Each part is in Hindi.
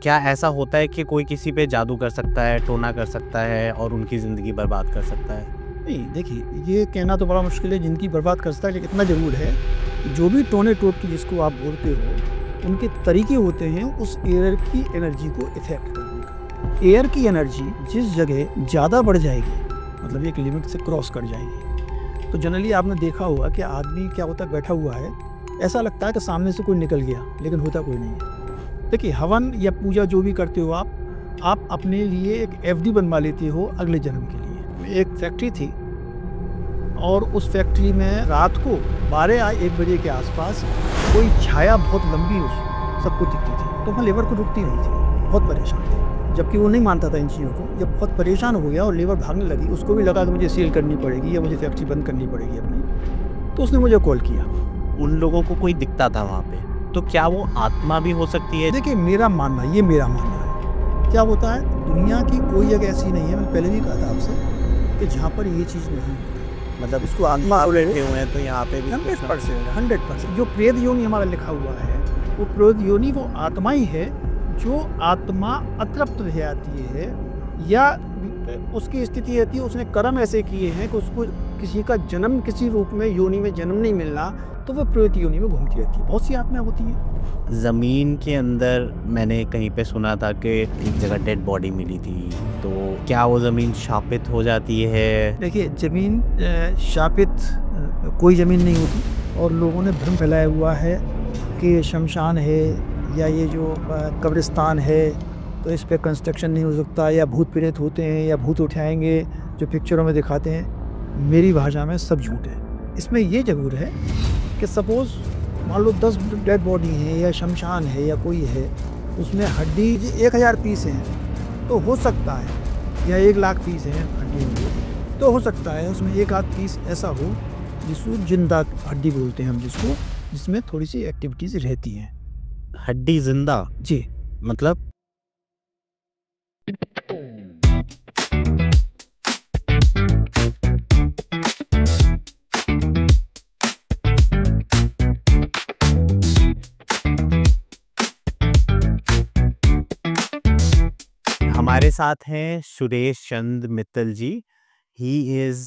क्या ऐसा होता है कि कोई किसी पे जादू कर सकता है, टोना कर सकता है और उनकी ज़िंदगी बर्बाद कर सकता है? नहीं, देखिए, ये कहना तो बड़ा मुश्किल है जिनकी बर्बाद कर सकता है, लेकिन इतना ज़रूर है, जो भी टोने-टोटके जिसको आप बोलते हो, उनके तरीके होते हैं उस एयर की एनर्जी को इफ़ेक्ट करने का। एयर की एनर्जी जिस जगह ज़्यादा बढ़ जाएगी, मतलब एक लिमिट से क्रॉस कर जाएगी, तो जनरली आपने देखा होगा कि आदमी क्या होता है, बैठा हुआ है, ऐसा लगता है कि सामने से कोई निकल गया, लेकिन होता कोई नहीं है। देखिए, हवन या पूजा जो भी करते हो आप अपने लिए एक एफडी बनवा लेते हो अगले जन्म के लिए। एक फैक्ट्री थी और उस फैक्ट्री में रात को 12 या 1 बजे के आसपास कोई छाया बहुत लंबी उस सबको दिखती थी, तो वहाँ लेबर को रुकती नहीं थी, बहुत परेशान थी, जबकि वो नहीं मानता था इन चीज़ों को। जब बहुत परेशान हो गया और लेबर भागने लगी, उसको भी लगा कि मुझे सेल करनी पड़ेगी या मुझे फैक्ट्री बंद करनी पड़ेगी अपनी, तो उसने मुझे कॉल किया। उन लोगों को कोई दिखता था वहाँ पे, तो क्या वो आत्मा भी हो सकती है? देखिए, मेरा मानना है, ये मेरा मानना है, क्या होता है, दुनिया की कोई जगह ऐसी नहीं है, मैंने पहले भी कहा था आपसे, कि जहाँ पर ये चीज़ नहीं होती, मतलब उसको आत्मा बैठे हुए हैं तो यहाँ पे भी 100%। जो प्रेत योनि हमारा लिखा हुआ है, वो प्रेत योनि वो आत्मा ही है, जो आत्मा अतृप्त रह जाती है या उसकी स्थिति रहती है, उसने कर्म ऐसे किए हैं कि उसको किसी का जन्म किसी रूप में योनि में जन्म नहीं मिलना, तो वो प्रेत योनि में घूमती रहती है। बहुत सी आत्माएं होती हैं। ज़मीन के अंदर मैंने कहीं पे सुना था कि एक जगह डेड बॉडी मिली थी, तो क्या वो ज़मीन शापित हो जाती है? देखिए, ज़मीन शापित कोई ज़मीन नहीं होती, और लोगों ने भ्रम फैलाया हुआ है कि शमशान है या ये जो कब्रिस्तान है तो इस पे कंस्ट्रक्शन नहीं हो सकता, या भूत प्रेत होते हैं या भूत उठाएंगे जो पिक्चरों में दिखाते हैं। मेरी भाषा में सब झूठ है। इसमें ये ज़रूर है कि सपोज़ मान लो 10 डेड बॉडी हैं या शमशान है या कोई है, उसमें हड्डी 1000 पीस हैं, तो हो सकता है, या 1 लाख पीस हैं हड्डी में, तो हो सकता है उसमें 1 आध पीस ऐसा हो जिसको जिंदा हड्डी बोलते हैं हम, जिसमें थोड़ी सी एक्टिविटीज़ रहती हैं। हड्डी जिंदा? जी। मतलब हमारे साथ हैं Suresh Chand Mittal ji. He is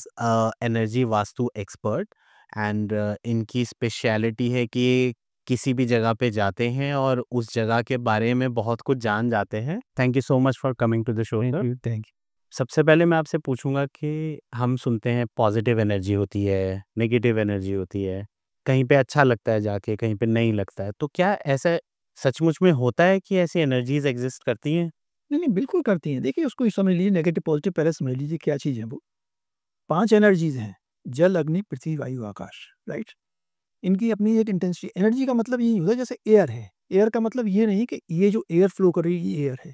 energy vastu expert and इनकी स्पेशलिटी है कि किसी भी जगह पे जाते हैं और उस जगह के बारे में बहुत कुछ जान जाते हैं। Thank you so much for coming to the show sir. Thank you. सबसे पहले मैं आपसे पूछूंगा कि हम सुनते हैं पॉजिटिव एनर्जी होती है, नेगेटिव एनर्जी होती है, कहीं पे अच्छा लगता है जाके, कहीं पे नहीं लगता है, तो क्या ऐसा सचमुच में होता है कि ऐसी एनर्जीज एग्जिस्ट करती हैं? नहीं, नहीं, बिल्कुल करती हैं। देखिए, उसको समझ लीजिए, नेगेटिव पॉजिटिव पहले समझ लीजिए क्या चीज़ है वो। 5 एनर्जीज़ हैं, जल, अग्नि, पृथ्वी, वायु, आकाश, राइट? इनकी अपनी एक इंटेंसिटी, एनर्जी का मतलब ये होता है जैसे एयर है। एयर का मतलब ये नहीं कि ये जो एयर फ्लो कर रही है ये एयर है।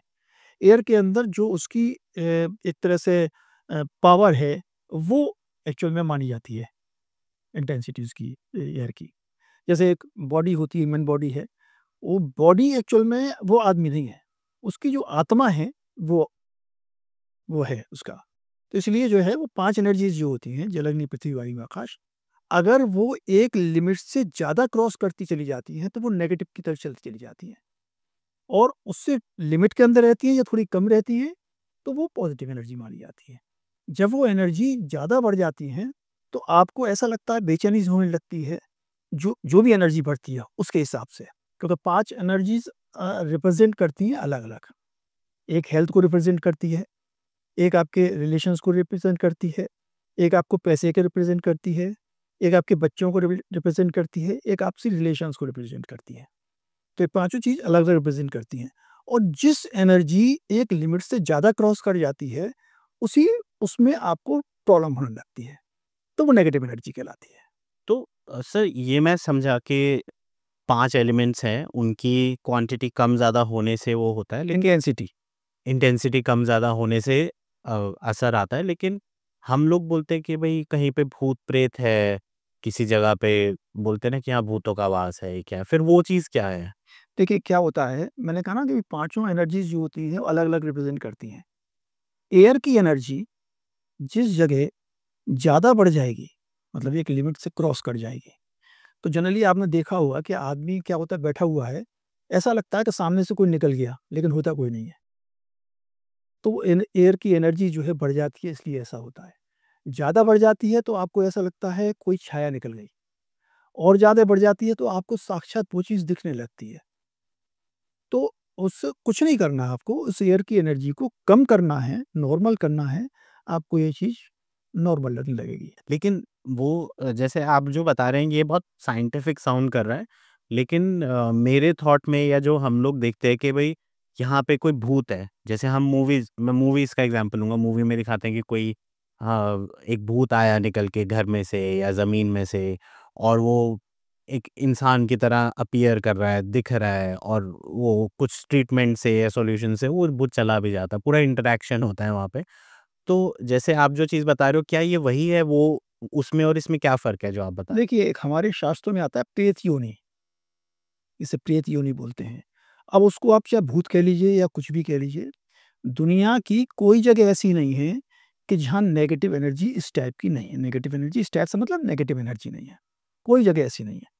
एयर के अंदर जो उसकी एक तरह से पावर है, वो एक्चुअल में मानी जाती है, इंटेंसिटी उसकी एयर की। जैसे एक बॉडी होती है, ह्यूमन बॉडी है, वो बॉडी एक्चुअल में वो आदमी नहीं है। उसकी जो आत्मा है वो है उसका। तो इसलिए जो है वो 5 एनर्जीज़ जो होती हैं, जल, अग्नि, पृथ्वी, वायु, आकाश, अगर वो एक लिमिट से ज़्यादा क्रॉस करती चली जाती हैं, तो वो नेगेटिव की तरफ चलती चली जाती हैं, और उससे लिमिट के अंदर रहती हैं या थोड़ी कम रहती हैं, तो वो पॉजिटिव एनर्जी मानी जाती है। जब वो एनर्जी ज़्यादा बढ़ जाती हैं, तो आपको ऐसा लगता है, बेचैनी सी होने लगती है, जो जो भी एनर्जी बढ़ती है उसके हिसाब से। क्योंकि 5 एनर्जीज़ रिप्रेज़ेंट करती हैं अलग-अलग। एक हेल्थ को रिप्रेज़ेंट करती है, एक आपके रिलेशंस को रिप्रेज़ेंट करती है, एक आपको पैसे को रिप्रेज़ेंट करती है, एक आपके बच्चों को रिप्रेज़ेंट करती है, एक आपसी रिलेशंस को रिप्रेज़ेंट करती है। तो ये पाँचों चीज़ अलग-अलग रिप्रेज़ेंट करती हैं, और जिस एनर्जी एक लिमिट से ज़्यादा क्रॉस कर जाती है, उसी उसमें आपको प्रॉब्लम होने लगती है, तो वो नेगेटिव एनर्जी कहलाती है। तो सर ये मैं समझा कि 5 एलिमेंट्स हैं, उनकी क्वांटिटी कम ज़्यादा होने से वो होता है, लेकिन इंटेंसिटी। इंटेंसिटी कम ज़्यादा होने से असर आता है। लेकिन हम लोग बोलते हैं कि भई कहीं पे भूत-प्रेत है, किसी जगह पे बोलते हैं ना कि यहाँ भूतों का वास है, ये क्या है? फिर वो चीज़ क्या है? देखिए, क्या होता है, मैंने कहा ना कि पाँचों एनर्जीज़ जो होती हैं, वो अलग-अलग रिप्रेज़ेंट करती हैं। एयर की एनर्जी जिस जगह ज़्यादा बढ़ जाएगी, मतलब एक लिमिट से क्रॉस कर जाएगी, तो जनरली आपने देखा होगा कि आदमी क्या होता है, बैठा हुआ है, ऐसा लगता है कि सामने से कोई निकल गया, लेकिन होता कोई नहीं है। तो एयर की एनर्जी जो है बढ़ जाती है, इसलिए ऐसा होता है। ज़्यादा बढ़ जाती है तो आपको ऐसा लगता है कोई छाया निकल गई, और ज़्यादा बढ़ जाती है तो आपको साक्षात वो चीज़ दिखने लगती है। तो उससे कुछ नहीं करना है आपको, उस एयर की एनर्जी को कम करना है, नॉर्मल करना है, आपको ये चीज़ नॉर्मल लगने लगेगी। लेकिन वो जैसे आप जो बता रहे हैं ये बहुत साइंटिफिक साउंड कर रहा है, लेकिन मेरे थॉट में या जो हम लोग देखते हैं कि भाई यहाँ पे कोई भूत है, जैसे हम मैं मूवीज़ का एग्जांपल लूँगा, मूवी में दिखाते हैं कि कोई एक भूत आया निकल के घर में से या ज़मीन में से, और वो एक इंसान की तरह अपीयर कर रहा है, दिख रहा है, और वो कुछ ट्रीटमेंट से या सॉल्यूशन से वो भूत चला भी जाता है, पूरा इंटरैक्शन होता है वहाँ पे। तो जैसे आप जो चीज़ बता रहे हो, क्या ये वही है वो, उसमें और इसमें क्या फ़र्क है जो आप बता रहे देखिए, एक हमारे शास्त्रों में आता है प्रेत योनि, इसे प्रेत योनि बोलते हैं। अब उसको आप चाहे भूत कह लीजिए या कुछ भी कह लीजिए, दुनिया की कोई जगह ऐसी नहीं है कि जहाँ नेगेटिव एनर्जी इस टाइप की नहीं है। नेगेटिव एनर्जी इस टाइप से मतलब नेगेटिव एनर्जी नहीं है। कोई जगह ऐसी नहीं है।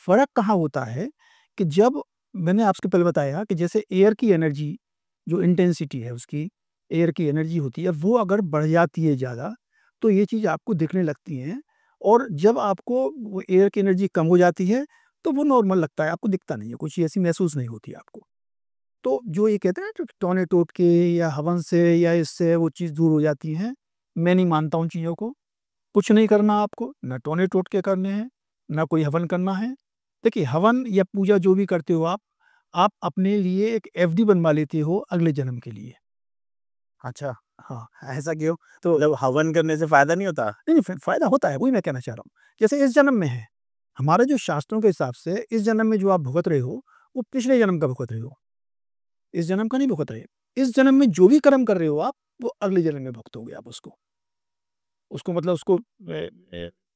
फ़र्क कहाँ होता है कि जब मैंने आपसे पहले बताया कि जैसे एयर की एनर्जी, जो इंटेंसिटी है उसकी, एयर की एनर्जी होती है, वो अगर बढ़ जाती है ज़्यादा, तो ये चीज़ आपको दिखने लगती है, और जब आपको वो एयर की एनर्जी कम हो जाती है, तो वो नॉर्मल लगता है, आपको दिखता नहीं है, कुछ ऐसी महसूस नहीं होती आपको। तो जो ये कहते हैं ना, टोने टोट के या हवन से या इससे वो चीज़ दूर हो जाती है, मैं नहीं मानता उन चीज़ों को। कुछ नहीं करना आपको, ना टोने टोटके करने हैं, ना कोई हवन करना है। देखिए, हवन या पूजा जो भी करते हो आप अपने लिए एक एफडी बनवा लेते हो अगले जन्म के लिए। हैं? अच्छा, हाँ, ऐसा क्यों? तो मतलब हवन करने से फ़ायदा नहीं होता? नहीं, नहीं, फ़ायदा होता है, वही मैं कहना चाह रहा हूँ। जैसे इस जन्म में है, हमारे जो शास्त्रों के हिसाब से इस जन्म में जो आप भुगत रहे हो, वो पिछले जन्म का भुगत रहे हो, इस जन्म का नहीं भुगत रहे। इस जन्म में जो भी कर्म कर रहे हो आप, वो अगले जन्म में भुगतोगे आप उसको। उसको मतलब उसको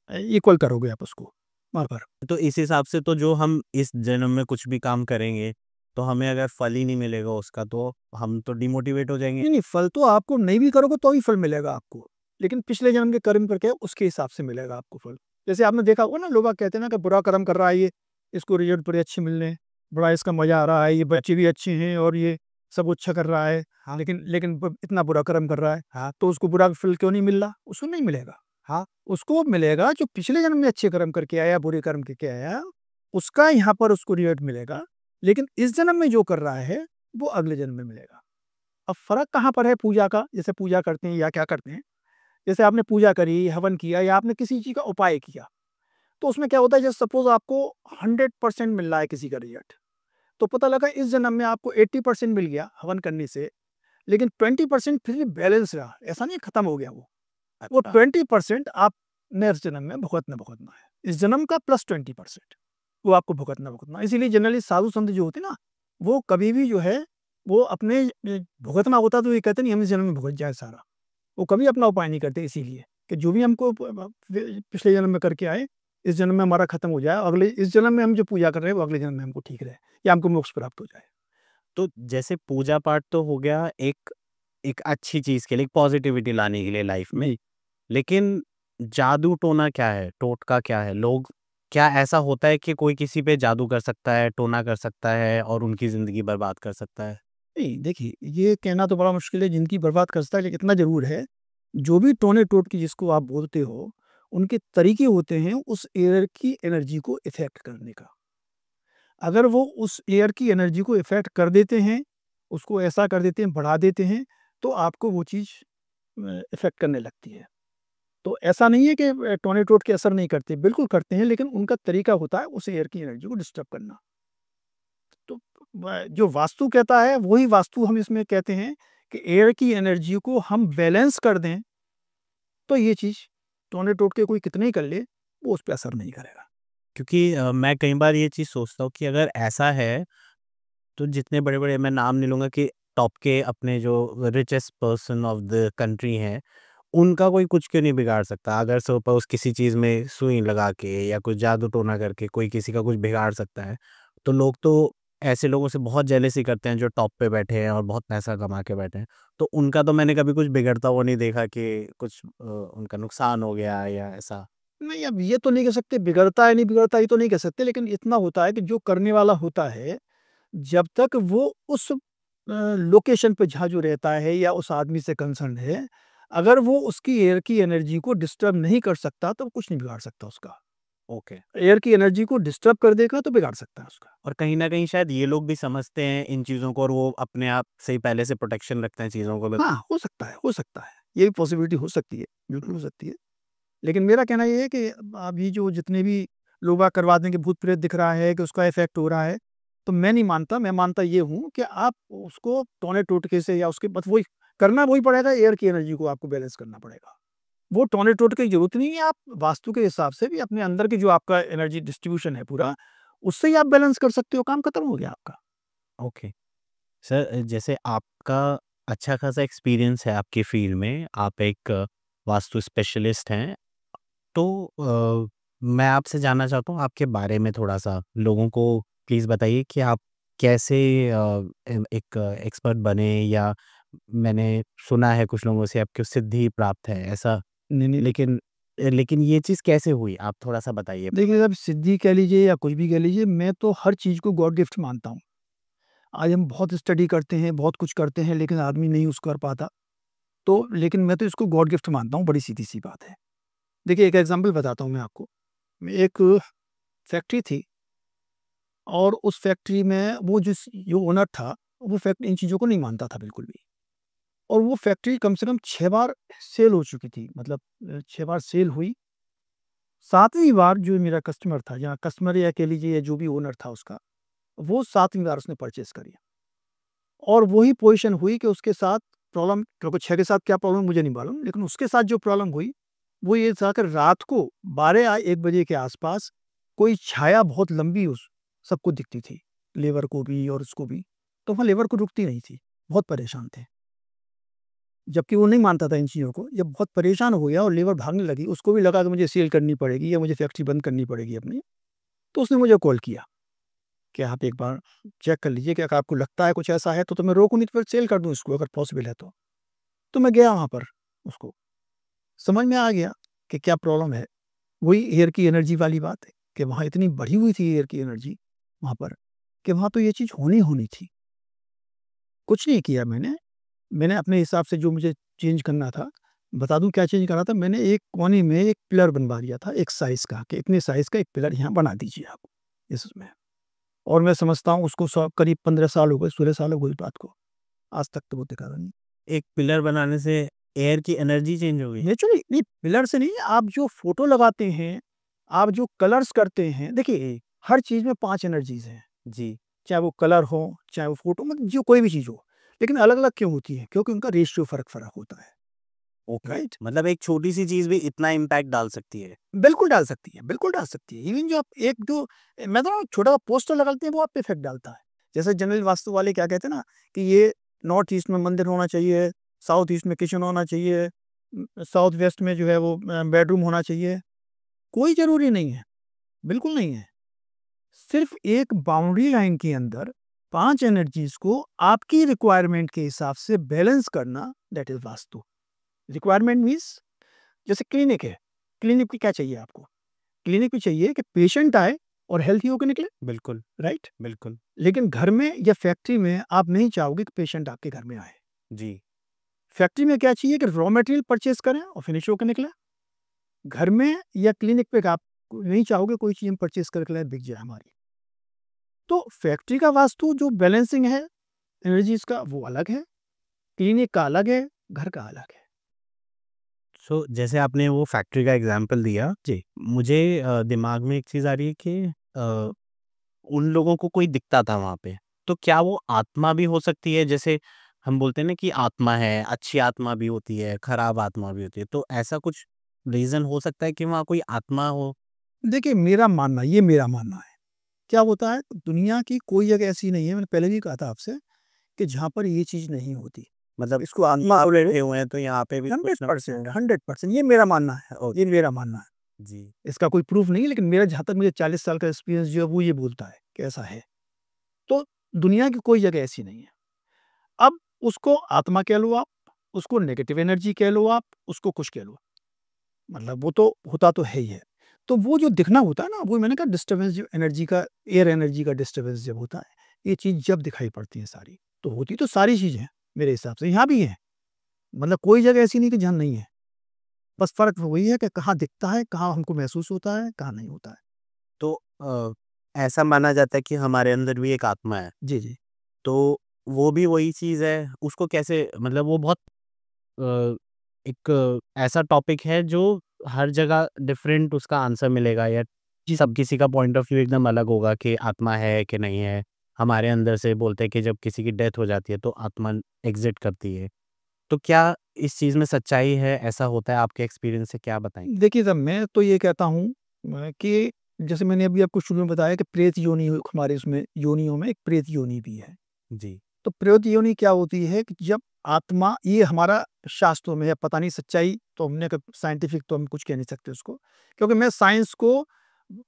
इक्वल करोगे आप उसको, बराबर। तो इस हिसाब से तो जो हम इस जन्म में कुछ भी काम करेंगे, तो हमें अगर फल ही नहीं मिलेगा उसका, तो हम तो डिमोटिवेट हो जाएँगे। नहीं, नहीं, फल तो आपको नहीं भी करोगे तो भी फल मिलेगा आपको। लेकिन पिछले जन्म के कर्म करके उसके हिसाब से मिलेगा आपको फल। जैसे आपने देखा होगा ना, लोग बाग कहते हैं ना कि बुरा कर्म कर रहा है ये, इसको रिज़ल्ट बड़े अच्छे मिलने हैं, बड़ा इसका मज़ा आ रहा है, ये बच्चे भी अच्छे हैं और ये सब अच्छा कर रहा है। हाँ, लेकिन लेकिन ब इतना बुरा कर्म कर रहा है, हाँ, तो उसको बुरा फल क्यों नहीं मिल रहा? उसको नहीं मिलेगा। हाँ। उसको मिलेगा जो पिछले जन्म में अच्छे कर्म करके आया, बुरे कर्म करके आया, उसका यहाँ पर उसको रिज़ल्ट मिलेगा। लेकिन इस जन्म में जो कर रहा है, वो अगले जन्म में मिलेगा। अब फ़र्क कहाँ पर है पूजा का? जैसे पूजा करते हैं या क्या करते हैं, जैसे आपने पूजा करी, हवन किया या आपने किसी चीज़ का उपाय किया, तो उसमें क्या होता है, जैसे सपोज़ आपको 100% मिल रहा है किसी का रिज़ल्ट, तो पता लगा इस जन्म में आपको 80% मिल गया हवन करने से, लेकिन 20% फिर भी बैलेंस रहा, ऐसा नहीं खत्म हो गया वो। वो अच्छा। 20% आप नेक्स्ट जन्म में भुगतना है। इस जन्म का प्लस 20% वो आपको भुगतना। इसीलिए जनरली साधु संत जो होते हैं ना, वो कभी भी जो है, वो अपने भुगतना होता तो ये कहते नहीं हम इस जन्म में भुगत जाए सारा। वो कभी अपना उपाय नहीं करते, इसीलिए कि जो भी हमको पिछले जन्म में करके आए, इस जन्म में हमारा खत्म हो जाए, अगले इस जन्म में हम जो पूजा कर रहे हैं वो अगले जन्म में हमको ठीक रहे या हमको मोक्ष प्राप्त हो जाए। तो जैसे पूजा-पाठ तो हो गया एक एक अच्छी चीज़ के लिए, पॉज़िटिविटी लाने के लिए लाइफ़ में। जी। लेकिन जादू-टोना क्या है? टोटका क्या है? लोग, क्या ऐसा होता है कि कोई किसी पे जादू कर सकता है, टोना कर सकता है और उनकी ज़िंदगी बर्बाद कर सकता है? नहीं, देखिए, ये कहना तो बड़ा मुश्किल है जिनकी बर्बाद कर सकता है, लेकिन इतना ज़रूर है, जो भी टोने-टोटके जिसको आप बोलते हो, उनके तरीके होते हैं उस एयर की एनर्जी को इफ़ेक्ट करने का। अगर वो उस एयर की एनर्जी को इफ़ेक्ट कर देते हैं, उसको ऐसा कर देते हैं, बढ़ा देते हैं, तो आपको वो चीज़ इफ़ेक्ट करने लगती है। तो ऐसा नहीं है कि टोने-टोटके असर नहीं करते, बिल्कुल करते हैं, लेकिन उनका तरीका होता है उस एयर की एनर्जी को डिस्टर्ब करना। तो जो वास्तु कहता है वही वास्तु हम इसमें कहते हैं कि एयर की एनर्जी को हम बैलेंस कर दें, तो ये चीज़ टोने टोटके कोई कितने ही कर ले, वो उस पे असर नहीं करेगा। क्योंकि मैं कई बार ये चीज़ सोचता हूँ कि अगर ऐसा है, तो जितने बड़े-बड़े, मैं नाम नहीं लूँगा, कि टॉप के अपने जो richest person of the country हैं, उनका कोई कुछ क्यों नहीं बिगाड़ सकता? अगर सपोज़ किसी चीज़ में सुई लगा के या कुछ जादू-टोना करके कोई किसी का कुछ बिगाड़ सकता है, तो लोग तो ऐसे लोगों से बहुत जेलसी करते हैं जो टॉप पे बैठे हैं और बहुत पैसा कमा के बैठे हैं। तो उनका तो मैंने कभी कुछ बिगड़ता हुआ नहीं देखा कि कुछ उनका नुकसान हो गया या ऐसा। नहीं, अब ये तो नहीं कह सकते बिगड़ता है, नहीं बिगड़ता ये तो नहीं कह सकते, लेकिन इतना होता है कि जो करने वाला होता है, जब तक वो उस लोकेशन पे जहाँ जो रहता है या उस आदमी से कंसर्न है, अगर वो उसकी एयर की एनर्जी को डिस्टर्ब नहीं कर सकता तो कुछ नहीं बिगाड़ सकता उसका। ओके। एयर की एनर्जी को डिस्टर्ब कर देगा तो बिगाड़ सकता है उसका। और कहीं न कहीं शायद ये लोग भी समझते हैं इन चीज़ों को और वो अपने आप से ही पहले से प्रोटेक्शन रखते हैं चीज़ों को हाँ, हो सकता है, हो सकता है। ये भी पॉसिबिलिटी हो सकती है, बिल्कुल हो सकती है। लेकिन मेरा कहना ये है कि अभी जो जितने भी लोग बाग करवाते हैं कि भूत-प्रेत दिख रहा है, कि उसका इफ़ेक्ट हो रहा है, तो मैं नहीं मानता। मैं मानता ये हूँ कि आप उसको टोने-टोटके से या उसके बस वही करना वही पड़ेगा, एयर की एनर्जी को आपको बैलेंस करना पड़ेगा। वो टोने-टोटके की ज़रूरत नहीं है, आप वास्तु के हिसाब से भी अपने अंदर की जो आपका एनर्जी डिस्ट्रीब्यूशन है पूरा, उससे ही आप बैलेंस कर सकते हो, काम खत्म हो गया आपका। ओके। सर जैसे आपका अच्छा खासा एक्सपीरियंस है आपकी फ़ील्ड में, आप एक वास्तु स्पेशलिस्ट हैं, तो मैं आपसे जानना चाहता हूँ आपके बारे में थोड़ा-सा। लोगों को प्लीज़ बताइए कि आप कैसे एक एक्सपर्ट बने या मैंने सुना है कुछ लोगों से आपको सिद्धि प्राप्त है, ऐसा नहीं, नहीं। लेकिन लेकिन ये चीज़ कैसे हुई? आप थोड़ा-सा बताइए। देखिए, अब सिद्धि कह लीजिए या कुछ भी कह लीजिए, मैं तो हर चीज़ को गॉड गिफ्ट मानता हूँ। आज हम बहुत स्टडी करते हैं, बहुत कुछ करते हैं, लेकिन आदमी नहीं उसको कर पाता। तो लेकिन मैं तो इसको गॉड गिफ्ट मानता हूँ, बड़ी सीधी-सी बात है। देखिए, एक एग्ज़ाम्पल बताता हूँ मैं आपको। एक फैक्ट्री थी और उस फैक्ट्री में वो जो ओनर था, वो इन चीज़ों को नहीं मानता था बिल्कुल भी। और वो फैक्ट्री कम से कम 6 बार सेल हो चुकी थी। मतलब 6 बार सेल हुई। 7वीं बार जो मेरा कस्टमर था, या कस्टमर या कह लीजिए या जो भी ओनर था उसका, वो 7वीं बार उसने परचेज़ करी। और वही पोज़ीशन हुई कि उसके साथ प्रॉब्लम, क्योंकि 6 के साथ क्या प्रॉब्लम मुझे नहीं मालूम, लेकिन उसके साथ जो प्रॉब्लम हुई, वो ये था कि रात को 12 या 1 बजे के आस-पास कोई छाया बहुत लंबी उस सबको दिखती थी, लेबर को भी और उसको भी। तो वहाँ लेबर को रुकती नहीं थी, बहुत परेशान थे। जबकि वो नहीं मानता था इन चीज़ों को। जब बहुत परेशान हो गया और लेबर भागने लगी, उसको भी लगा कि मुझे सेल करनी पड़ेगी या मुझे फैक्ट्री बंद करनी पड़ेगी अपनी। तो उसने मुझे कॉल किया कि आप एक बार चेक कर लीजिए कि अगर आपको लगता है कुछ ऐसा है तो मैं रोकूँ नहीं तो फिर सेल कर दूँ इसको, अगर पॉसिबल है तो। तो मैं गया वहाँ पर, उसको समझ में आ गया कि क्या प्रॉब्लम है। वही एयर की एनर्जी वाली बात है कि वहाँ इतनी बढ़ी हुई थी एयर की एनर्जी वहाँ पर, कि वहाँ तो ये चीज़ होनी होनी थी। कुछ नहीं किया मैंने। मैंने अपने हिसाब से जो मुझे चेंज करना था, बता दूँ क्या चेंज करा था? मैंने एक कोने में एक पिलर बनवा दिया था, एक साइज़ का, कि इतने साइज़ का एक पिलर यहाँ बना दीजिए आप इसमें। और मैं समझता हूँ उसको करीब 15 साल हो गए, 16 साल हो गए इस बात को। आज तक तो वो टिका नहीं। एक पिलर बनाने से एयर की एनर्जी चेंज हो गई? नेचुरली नहीं, पिलर से नहीं, आप जो फ़ोटो लगाते हैं, आप जो कलर्स करते हैं, देखिए जी, हर चीज़ में 5 एनर्जीज़ हैं। जी, चाहे वो कलर हो, चाहे वो फ़ोटो, मतलब जो कोई भी चीज़ हो। लेकिन अलग-अलग क्यों होती है? क्योंकि उनका रेशियो फ़र्क-फ़र्क होता है, ओके। राइट? मतलब एक छोटी-सी चीज़ भी इतना इम्पैक्ट डाल सकती है। बिल्कुल डाल सकती है, बिल्कुल डाल सकती है। इवन जो आप एक जो मैं तो छोटा-सा पोस्टर लगाते हैं, वो आप पे इफ़ेक्ट डालता है। जैसे जनरल वास्तु वाले क्या कहते हैं ना, कि ये नॉर्थ ईस्ट में मंदिर होना चाहिए, साउथ ईस्ट में किचन होना चाहिए, साउथ वेस्ट में जो है वो बेडरूम होना चाहिए। कोई ज़रूरी नहीं है, बिल्कुल नहीं है। सिर्फ़ एक बाउंड्री लाइन के अंदर 5 एनर्जीज़ को आपकी रिक्वायरमेंट के हिसाब से बैलेंस करना, that is vastu. Requirement means जैसे क्लिनिक है, क्लिनिक में क्या चाहिए आपको? क्लिनिक में चाहिए कि पेशेंट आए और हेल्थी होके निकले, बिल्कुल, राइट? बिल्कुल। लेकिन घर में या फैक्ट्री में आप नहीं चाहोगे कि पेशेंट आपके घर में आए। जी, फैक्ट्री में क्या चाहिए कि रॉ मटेरियल परचेज़ करें और फिनिश होके निकले। घर में या क्लिनिक पे आप नहीं चाहोगे कोई चीज़ हम परचेज़ करके लाएँ, बिक जाए हमारी। तो फैक्ट्री का वास्तु जो बैलेंसिंग है एनर्जीज़ का, वो अलग है, क्लिनिक का अलग है, घर का अलग है। सो जैसे आपने वो फैक्ट्री का एग्ज़ाम्पल दिया, जी। मुझे दिमाग में एक चीज़ आ रही है कि उन लोगों को कोई दिखता था वहाँ पे, तो क्या वो आत्मा भी हो सकती है? जैसे हम बोलते हैं ना कि आत्मा है, अच्छी आत्मा भी होती है, खराब आत्मा भी होती है, तो ऐसा कुछ रीज़न हो सकता है कि वहाँ कोई आत्मा हो? देखिए, मेरा मानना, ये मेरा मानना है। क्या होता है, दुनिया की कोई जगह ऐसी नहीं है, मैंने पहले भी कहा था आपसे, कि जहाँ पर ये चीज़ नहीं होती। मतलब इसको आत्मा तो बोले, बैठे हुए हैं, तो यहाँ पे भी कुछ ना कुछ 100%, होगा। 100%, ये मेरा मानना है, ये ओके, मेरा मानना है। जी, इसका कोई प्रूफ़ नहीं है, लेकिन मेरा जहाँ तक मुझे 40 साल का एक्सपीरियंस जो है वो ये बोलता है कि ऐसा है। तो दुनिया की कोई जगह ऐसी नहीं है। अब उसको आत्मा कह लो आप, उसको नेगेटिव एनर्जी कह लो आप, उसको कुछ कह लो। मतलब वो तो होता तो है ही है। तो वो जो दिखना होता है ना, वो मैंने कहा डिस्टर्बेंस, जो एनर्जी का, एयर एनर्जी का डिस्टर्बेंस जब होता है, ये चीज़ जब दिखाई पड़ती है सारी, तो होती तो सारी चीज़ें हैं मेरे हिसाब से, यहाँ भी है, मतलब कोई जगह ऐसी नहीं कि जहाँ नहीं है, बस फ़र्क वही है कि कहाँ दिखता है, कहाँ हमको महसूस होता है, कहाँ नहीं होता है। तो ऐसा माना जाता है कि हमारे अंदर भी एक आत्मा है, जी, जी। तो वो भी वही चीज़ है, उसको कैसे मतलब वो बहुत अ, एक ऐसा टॉपिक है जो हर जगह डिफरेंट उसका आंसर मिलेगा या सब किसी का पॉइंट ऑफ व्यू एकदम अलग होगा कि आत्मा है कि नहीं है। हमारे अंदर से बोलते हैं कि जब किसी की डेथ हो जाती है तो आत्मा एग्ज़िट करती है। तो क्या इस चीज़ में सच्चाई है? ऐसा होता है आपके एक्सपीरियंस से क्या बताएँगे? देखिए साहब, मैं तो ये कहता हूँ कि जैसे मैंने अभी आपको शुरू में बताया कि प्रेत योनि हमारे उसमें योनियों में एक प्रेत योनि भी है। जी, तो प्रेत योनि क्या होती है कि जब आत्मा, ये हमारा शास्त्रों में है, पता नहीं सच्चाई तो हमने साइंटिफिक तो हम कुछ कह नहीं सकते उसको, क्योंकि मैं साइंस को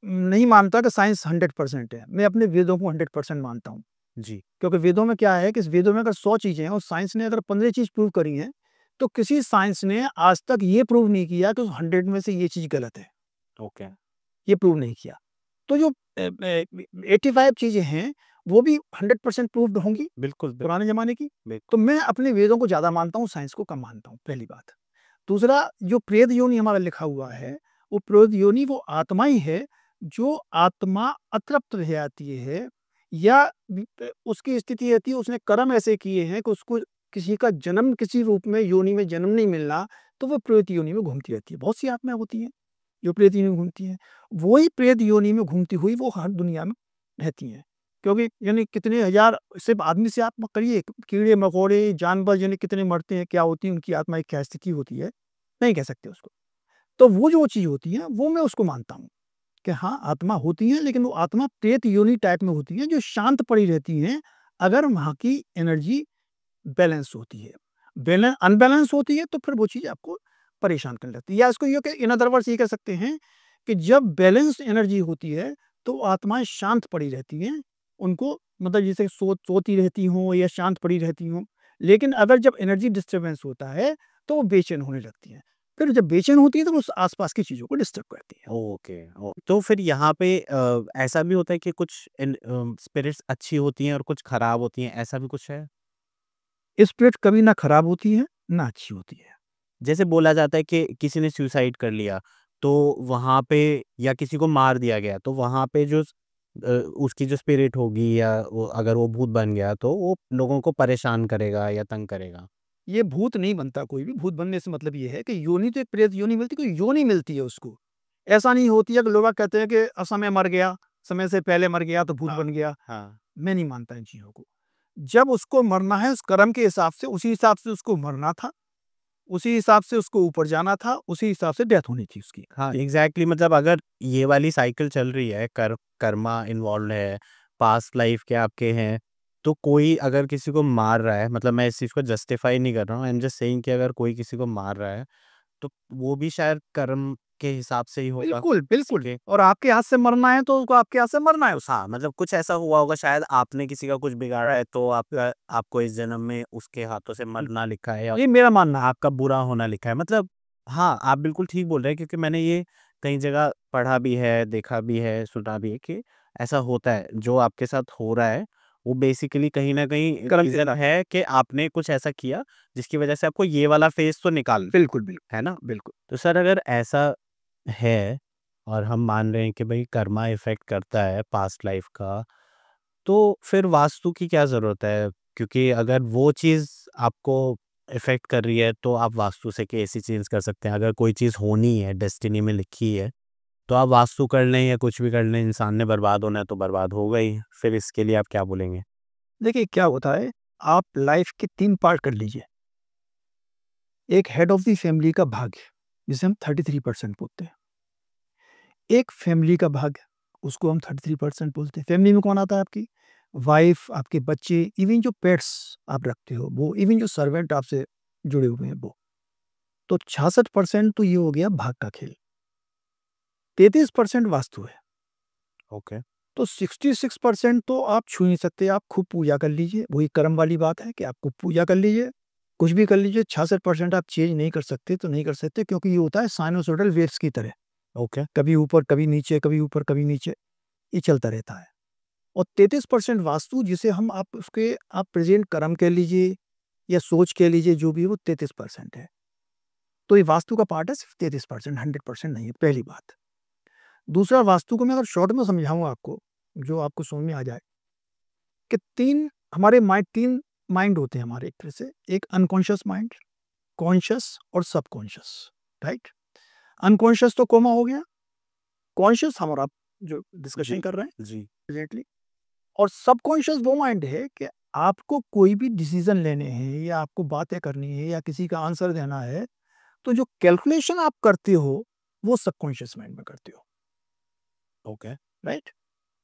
नहीं मानता कि साइंस 100% है। मैं अपने वेदों को 100% मानता हूँ, जी, क्योंकि वेदों में क्या है कि इस वेदों में अगर 100 चीज़ें हैं और साइंस ने अगर 15 चीज़ प्रूव करी हैं, तो किसी साइंस ने आज तक ये प्रूव नहीं किया कि उस 100 में से ये चीज़ गलत है। ओके। ये प्रूव नहीं किया। तो जो 85 चीज़ें हैं, वो भी 100% प्रूव्ड होंगी बिल्कुल, पुराने ज़माने की। बिल्कुल। तो मैं अपने वेदों को ज़्यादा मानता हूँ, साइंस को कम मानता हूँ, पहली बात। दूसरा, जो प्रेत योनि हमारा लिखा हुआ है, वो प्रेत योनि वो आत्मा ही है, जो आत्मा अतृप्त रह जाती है या उसकी स्थिति रहती है, उसने कर्म ऐसे किए हैं कि उसको किसी का जन्म किसी रूप में योनि में जन्म नहीं मिलना, तो वो प्रेत योनि में घूमती रहती है। बहुत सी आत्माएँ होती हैं, जो प्रेत योनि में घूमती हैं। वही प्रेत योनि में घूमती हुई वो हर दुनिया में रहती हैं। क्योंकि यानी कितने हज़ार सिर्फ़ आदमी से आप करिए, कीड़े-मकोड़े, जानवर यानी कितने मरते हैं, क्या होती है उनकी आत्मा की क्या स्थिति होती है, नहीं कह सकते उसको। तो वो जो चीज़ होती है, वो मैं उसको मानता हूँ कि हाँ, आत्मा होती है, लेकिन वो आत्मा प्रेत योनि टाइप में होती है, जो शांत पड़ी रहती हैं, अगर वहाँ की एनर्जी बैलेंस होती है। अनबैलेंस होती है, तो फिर वो चीज़ आपको परेशान करने लगती है, या इसको ये कि इन अदर वर्ड्स ये कह सकते हैं कि जब बैलेंस एनर्जी होती है, तो आत्माएँ शांत पड़ी रहती हैं। उनको मतलब जैसे सोती रहती हों या शांत पड़ी रहती हों। लेकिन अगर जब एनर्जी डिस्टर्बेंस होता है, तो वो बेचैन होने लगती हैं। फिर जब बेचैन होती है, तो वो उस आस-पास की चीज़ों को डिस्टर्ब करती हैं। ओके, ओ तो फिर यहाँ पे ऐसा भी होता है कि कुछ स्पिरिट्स अच्छी होती हैं और कुछ खराब होती हैं, ऐसा भी कुछ है? स्पिरिट कभी ना खराब होती है, ना अच्छी होती है। जैसे बोला जाता है कि किसी ने सुसाइड कर लिया, तो वहाँ पे या किसी को मार दिया गया, तो वहाँ पे जो उसकी जो स्पिरिट होगी या वो अगर वो भूत बन गया, तो वो लोगों को परेशान करेगा या तंग करेगा। ये भूत नहीं बनता कोई भी, भूत बनने से मतलब ये है कि योनि तो एक प्रेत योनि मिलती है, कोई योनि मिलती है उसको। ऐसा नहीं होती है कि लोग कहते हैं कि असमय मर गया, समय से पहले मर गया तो भूत हाँ, बन गया। हाँ। मैं नहीं मानता इन चीज़ों को। जब उसको मरना है उस कर्म के हिसाब से, उसी हिसाब से उसको मरना था, उसी हिसाब से उसको ऊपर जाना था, उसी हिसाब से डेथ होनी थी उसकी। हाँ, एग्ज़ैक्टली मतलब अगर ये वाली साइकिल चल रही है, कर्मा इन्वॉल्व्ड है, पास्ट लाइफ़ के आपके हैं, तो कोई अगर किसी को मार रहा है मतलब मैं इस चीज़ को जस्टिफाई नहीं कर रहा हूँ, आई एम जस्ट सेइंग कि अगर कोई किसी को मार रहा है, तो वो भी शायद कर्म के हिसाब से ही होगा बिल्कुल, किसी बिल्कुल, के। और आपके हाथ से मरना है तो उसको आपके हाथ से मरना है उसको। हाँ, मतलब कुछ ऐसा हुआ होगा शायद आपने किसी का कुछ बिगाड़ा है तो आपका आपको इस जन्म में उसके हाथों से मरना लिखा है या ये मेरा मानना है। आपका बुरा होना लिखा है। मतलब हाँ, आप बिल्कुल ठीक बोल रहे हैं क्योंकि मैंने ये कई जगह पढ़ा भी है, देखा भी है, सुना भी है कि ऐसा होता है। जो आपके साथ हो रहा है, वो बेसिकली कहीं न कहीं कर्म के रीज़न हिसाब है कि आपने कुछ ऐसा किया जिसकी वज़ह से आपको ये वाला फ़ेज़ तो बिल्कुल, बिल्कुल, है ना? बिल्कुल। तो सर अगर ऐसा है और हम मान रहे हैं कि भई कर्मा इफ़ेक्ट करता है पास्ट लाइफ़ का, तो फिर वास्तु की क्या ज़रूरत है? क्योंकि अगर वो चीज़ आपको इफ़ेक्ट कर रही है, तो आप वास्तु से कैसे चेंज कर सकते हैं? अगर कोई चीज़ होनी है, डेस्टिनी में लिखी है, तो आप वास्तु कर लें या कुछ भी कर लें, इंसान ने बर्बाद होना है तो बर्बाद होगा ही। फिर इसके लिए आप क्या बोलेंगे? देखिए क्या होता है, आप लाइफ़ के 3 पार्ट कर लीजिए। एक हेड ऑफ़ द फैमिली का भाग्य, जिसे हम 33% बोलते हैं। एक फैमिली का भाग्य, उसको हम 33% बोलते हैं। फैमिली में कौन आता है आपकी? वाइफ़, आपके बच्चे, इवन जो पेट्स आप रखते हो वो, इवन जो सर्वेंट आपसे जुड़े हुए हैं वो। तो 66% तो ये हो गया भाग का खेल। 33% वास्तु है। ओके। तो 66% तो आप छू नहीं सकते, आप खूब पूजा कर लीजिए। वही कर्म वाली बात है कि आप खूब पूजा कर लीजिए, कुछ भी कर लीजिए। 66% आप चेंज नहीं कर सकते तो नहीं कर सकते, क्योंकि ये होता है साइनसॉइडल वेव्स की तरह। ओके। कभी ऊपर, कभी नीचे, कभी ऊपर, कभी नीचे, ये चलता रहता है। और 33% वास्तु जिसे हम आप उसके आप प्रेजेंट कर्म कह लीजिए या सोच कह लीजिए, जो भी है वो 33% है। तो ये वास्तु का पार्ट है सिर्फ 33%, 100% नहीं है, पहली बात। दूसरा, वास्तु को मैं अगर शॉर्ट में समझाऊँ आपको, जो आपको समझ में आ जाए, कि 3 माइंड होते हैं हमारे एक तरह से, एक अनकॉन्शियस माइंड, कॉन्शियस और सबकॉन्शियस, राइट? अनकॉन्शियस तो कॉमा हो गया, कॉन्शियस हम और आप जो डिस्कशन जी कर रहे हैं जी प्रेजेंटली, और सबकॉन्शियस वो माइंड है कि आपको कोई भी डिसीजन लेने हैं या आपको बातें करनी है या किसी का आंसर देना है, तो जो कैलकुलेशन आप करते हो वो सबकॉन्शियस माइंड में करते हो, ओके राइट?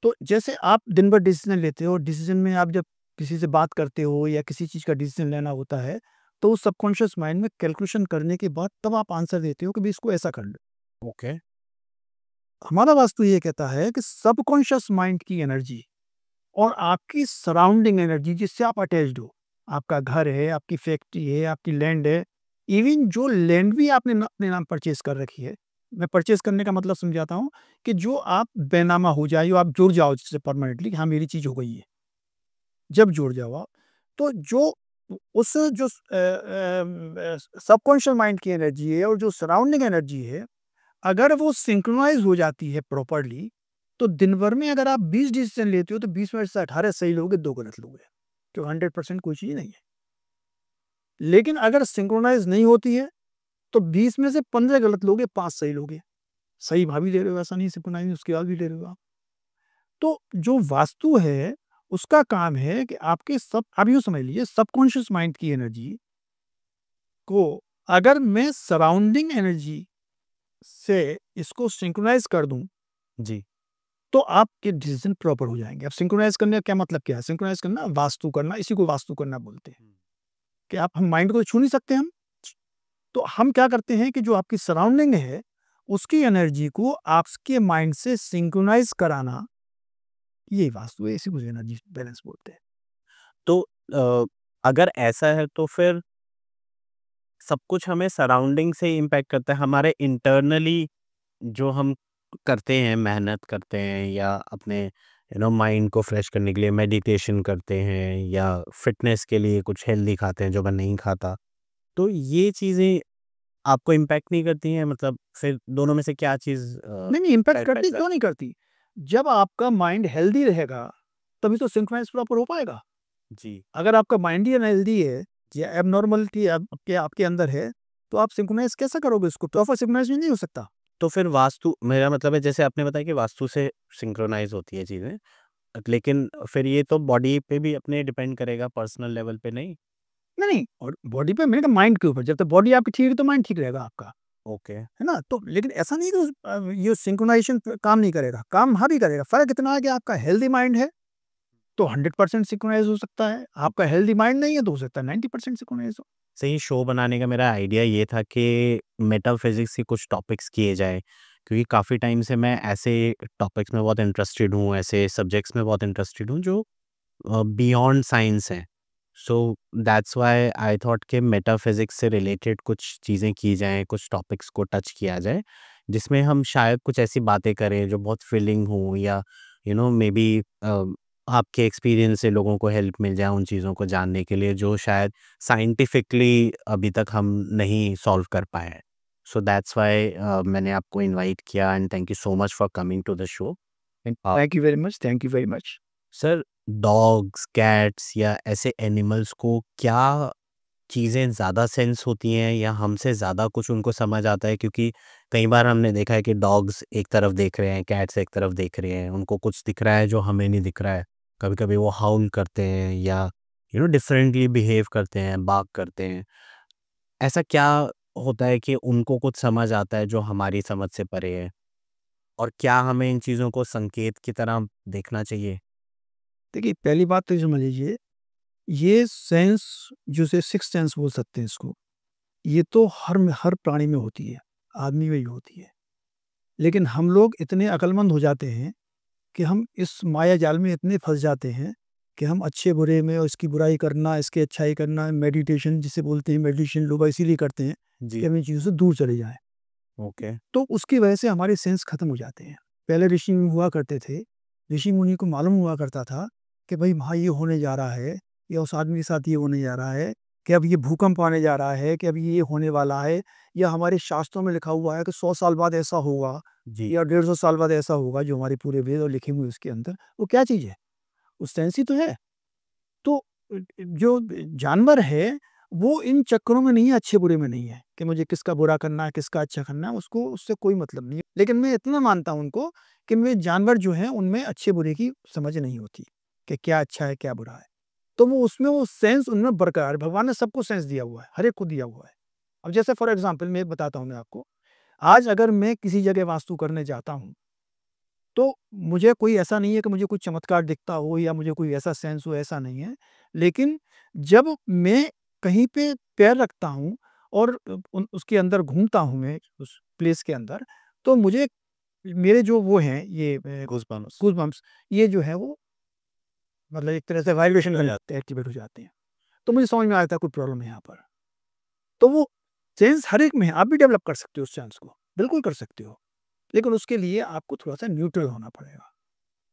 तो जैसे आप दिन भर डिसीजन लेते हो, डिसीजन में आप जब किसी से बात करते हो या किसी चीज़ का डिसीजन लेना होता है, तो उस सबकॉन्शियस माइंड में कैलकुलेशन करने के बाद तब आप आंसर देते हो कि भाई इसको ऐसा कर लो। ओके हमारा वास्तु ये कहता है कि सबकॉन्शियस माइंड की एनर्जी और आपकी सराउंडिंग एनर्जी जिससे आप अटैच्ड हो, आपका घर है, आपकी फैक्ट्री है, आपकी लैंड है, इवन जो लैंड भी आपने अपने नाम परचेज कर रखी है, मैं परचेज करने का मतलब समझाता हूँ कि जो आप बेनामा हो जाए, आप जुड़ जाओ जिससे परमानेंटली कि हाँ मेरी चीज हो गई है, जब जुड़ जाओ आप, तो जो उस जो सबकॉन्शियस माइंड की एनर्जी है और जो सराउंडिंग एनर्जी है, अगर वो सिंक्रोनाइज हो जाती है प्रॉपरली, तो दिन भर में अगर आप 20 डिसीजन लेते हो तो 20 में से 18 सही लोगे, 2 गलत लोगे, क्योंकि 100% कोई चीज नहीं है। लेकिन अगर सिंक्रोनाइज नहीं होती है तो 20 में से 15 गलत लोगे, 5 सही लोगे। सही भाभी ले रहे हो, ऐसा नहीं सिंक्रोनाइज उसके बाद भी ले रहे हो आप। तो जो वास्तु है उसका काम है कि आपके सब, आप यूं समझ लीजिए, सबकॉन्शियस माइंड की एनर्जी को अगर मैं सराउंडिंग एनर्जी से इसको सिंक्रोनाइज कर दूं, जी तो आपके डिसीजन प्रॉपर हो जाएंगे। अब सिंक्रोनाइज करने का क्या मतलब क्या है? सिंक्रोनाइज करना, वास्तु करना, इसी को वास्तु करना बोलते हैं। कि आप, हम माइंड को छू नहीं सकते हम, तो हम क्या करते हैं कि जो आपकी सराउंडिंग है उसकी एनर्जी को आपके माइंड से सिंक्रोनाइज कराना, ये वास्तु है, इसी को एनर्जी बैलेंस बोलते हैं। तो अगर ऐसा है तो फिर सब कुछ हमें सराउंडिंग से इम्पैक्ट करता है, हमारे इंटरनली जो हम करते हैं, मेहनत करते हैं या अपने माइंड को फ्रेश करने के लिए मेडिटेशन करते हैं या फिटनेस के लिए कुछ हेल्दी खाते हैं जो मैं नहीं खाता, तो ये चीज़ें आपको इम्पैक्ट नहीं करती हैं? मतलब फिर दोनों में से क्या चीज़ नहीं नहीं, इम्पैक्ट इम्पैक्ट करती, कर क्यों नहीं करती? जब आपका माइंड हेल्दी रहेगा तभी तो सिंक्रोनाइज प्रॉपर हो पाएगा। जी अगर आपका माइंड ही अनहेल्दी है या एबनॉर्मलिटी आपके आपके अंदर है, तो आप सिंक्रोनाइज कैसे करोगे? उसको प्रॉपर सिंक्रोनाइज नहीं हो सकता। तो फिर वास्तु, मेरा मतलब है जैसे आपने बताया कि वास्तु से सिंक्रोनाइज होती है चीज़ें, लेकिन फिर ये तो बॉडी पे भी अपने डिपेंड करेगा, पर्सनल लेवल पे नहीं? नहीं नहीं, और बॉडी पे, मैंने कहा माइंड के ऊपर, जब तक बॉडी आपकी ठीक है तो माइंड ठीक रहेगा आपका, ओके है ना? तो लेकिन ऐसा नहीं कि ये सिंक्रोनाइजेशन काम नहीं करेगा, काम हाँ भी करेगा। फर्क इतना है कि आपका हेल्दी माइंड है तो 100% सिंक्रोनाइज हो सकता है, आपका हेल्दी माइंड नहीं है तो हो सकता है 90% सिंक्रोनाइज हो। सही। शो बनाने का मेरा आइडिया ये था कि मेटाफिज़िक्स के कुछ टॉपिक्स किए जाएँ, क्योंकि काफ़ी टाइम से मैं ऐसे टॉपिक्स में बहुत इंटरेस्टेड हूँ, ऐसे सब्जेक्ट्स में बहुत इंटरेस्टेड हूँ जो बियॉन्ड साइंस हैं। So that's why I thought कि मेटाफिज़िक्स से रिलेटेड कुछ चीज़ें की जाएँ, कुछ टॉपिक्स को टच किया जाए, जिसमें हम शायद कुछ ऐसी बातें करें जो बहुत फिलिंग हो या मे बी आपके एक्सपीरियंस से लोगों को हेल्प मिल जाए उन चीज़ों को जानने के लिए जो शायद साइंटिफिकली अभी तक हम नहीं सॉल्व कर पाए हैं। सो दैट्स व्हाई मैंने आपको इनवाइट किया and thank you so much for coming to the show. Thank you very much, thank you very much. Sir, dogs, cats या ऐसे एनिमल्स को क्या चीज़ें ज़्यादा सेंस होती हैं या हमसे ज़्यादा कुछ उनको समझ आता है? क्योंकि कई बार हमने देखा है कि डॉग्स एक तरफ देख रहे हैं, कैट्स एक तरफ देख रहे हैं, उनको कुछ दिख रहा है जो हमें नहीं दिख रहा है। कभी-कभी वो हाउल करते हैं या डिफरेंटली बिहेव करते हैं, बार्क करते हैं। ऐसा क्या होता है कि उनको कुछ समझ आता है जो हमारी समझ से परे है? और क्या हमें इन चीज़ों को संकेत की तरह देखना चाहिए? देखिए, पहली बात तो ये समझ लीजिए, ये सेंस, जिसे सिक्स्थ सेंस बोल सकते हैं इसको, ये तो हर प्राणी में होती है, आदमी में भी होती है। लेकिन हम लोग इतने अक्लमंद हो जाते हैं कि हम इस माया जाल में इतने फँस जाते हैं कि हम अच्छे-बुरे में, और इसकी बुराई करना, इसकी अच्छाई करना, मेडिटेशन जिसे बोलते हैं, मेडिटेशन लोग इसीलिए करते हैं कि जी, हम इन चीज़ों से दूर चले जाएँ। ओके। तो उसकी वजह से हमारे सेंस खत्म हो जाते हैं। पहले ऋषि हुआ करते थे, ऋषि मुनि को मालूम हुआ करता था कि भाई वहाँ ये होने जा रहा है, या उस आदमी के साथ ये होने जा रहा है, कि अब ये भूकंप आने जा रहा है, कि अब ये होने वाला है, या हमारे शास्त्रों में लिखा हुआ है कि 100 साल बाद ऐसा होगा, जी, या 150 साल बाद ऐसा होगा, जो हमारे पूरे वेद और लिखे हुए उसके अंदर, वो क्या चीज़ है? वो साइंस ही तो है। तो जो जानवर है, वो इन चक्करों में नहीं है, अच्छे-बुरे में नहीं है, कि मुझे किसका बुरा करना है, किसका अच्छा करना है, उसको उससे कोई मतलब नहीं है। लेकिन मैं इतना मानता हूँ उनको कि मैं जानवर जो हैं, उनमें अच्छे-बुरे की समझ नहीं होती, कि क्या अच्छा है, क्या बुरा है। तो वो उसमें वो सेंस उनमें बरकरार है। भगवान ने सबको सेंस दिया हुआ है, हर एक को दिया हुआ है। अब जैसे फॉर एग्ज़ाम्पल मैं बताता हूँ मैं आपको, आज अगर मैं किसी जगह वास्तु करने जाता हूँ, तो मुझे कोई ऐसा नहीं है कि मुझे कुछ चमत्कार दिखता हो या मुझे कोई ऐसा सेंस हो, ऐसा नहीं है। लेकिन जब मैं कहीं पे पैर रखता हूँ और उसके अंदर घूमता हूँ मैं उस प्लेस के अंदर, तो मुझे मेरे जो वो हैं ये गूज़बम्प्स। गूज़बम्प्स ये जो है वो मतलब एक तरह से वाइब्रेशन हो जाते हैं, एक्टिवेट हो जाते हैं। तो मुझे समझ में आता है कोई प्रॉब्लम है यहाँ पर। तो वो सेंस हर एक में है, आप भी डेवलप कर सकते हो उस सेंस को, बिल्कुल कर सकते हो। लेकिन उसके लिए आपको थोड़ा-सा न्यूट्रल होना पड़ेगा।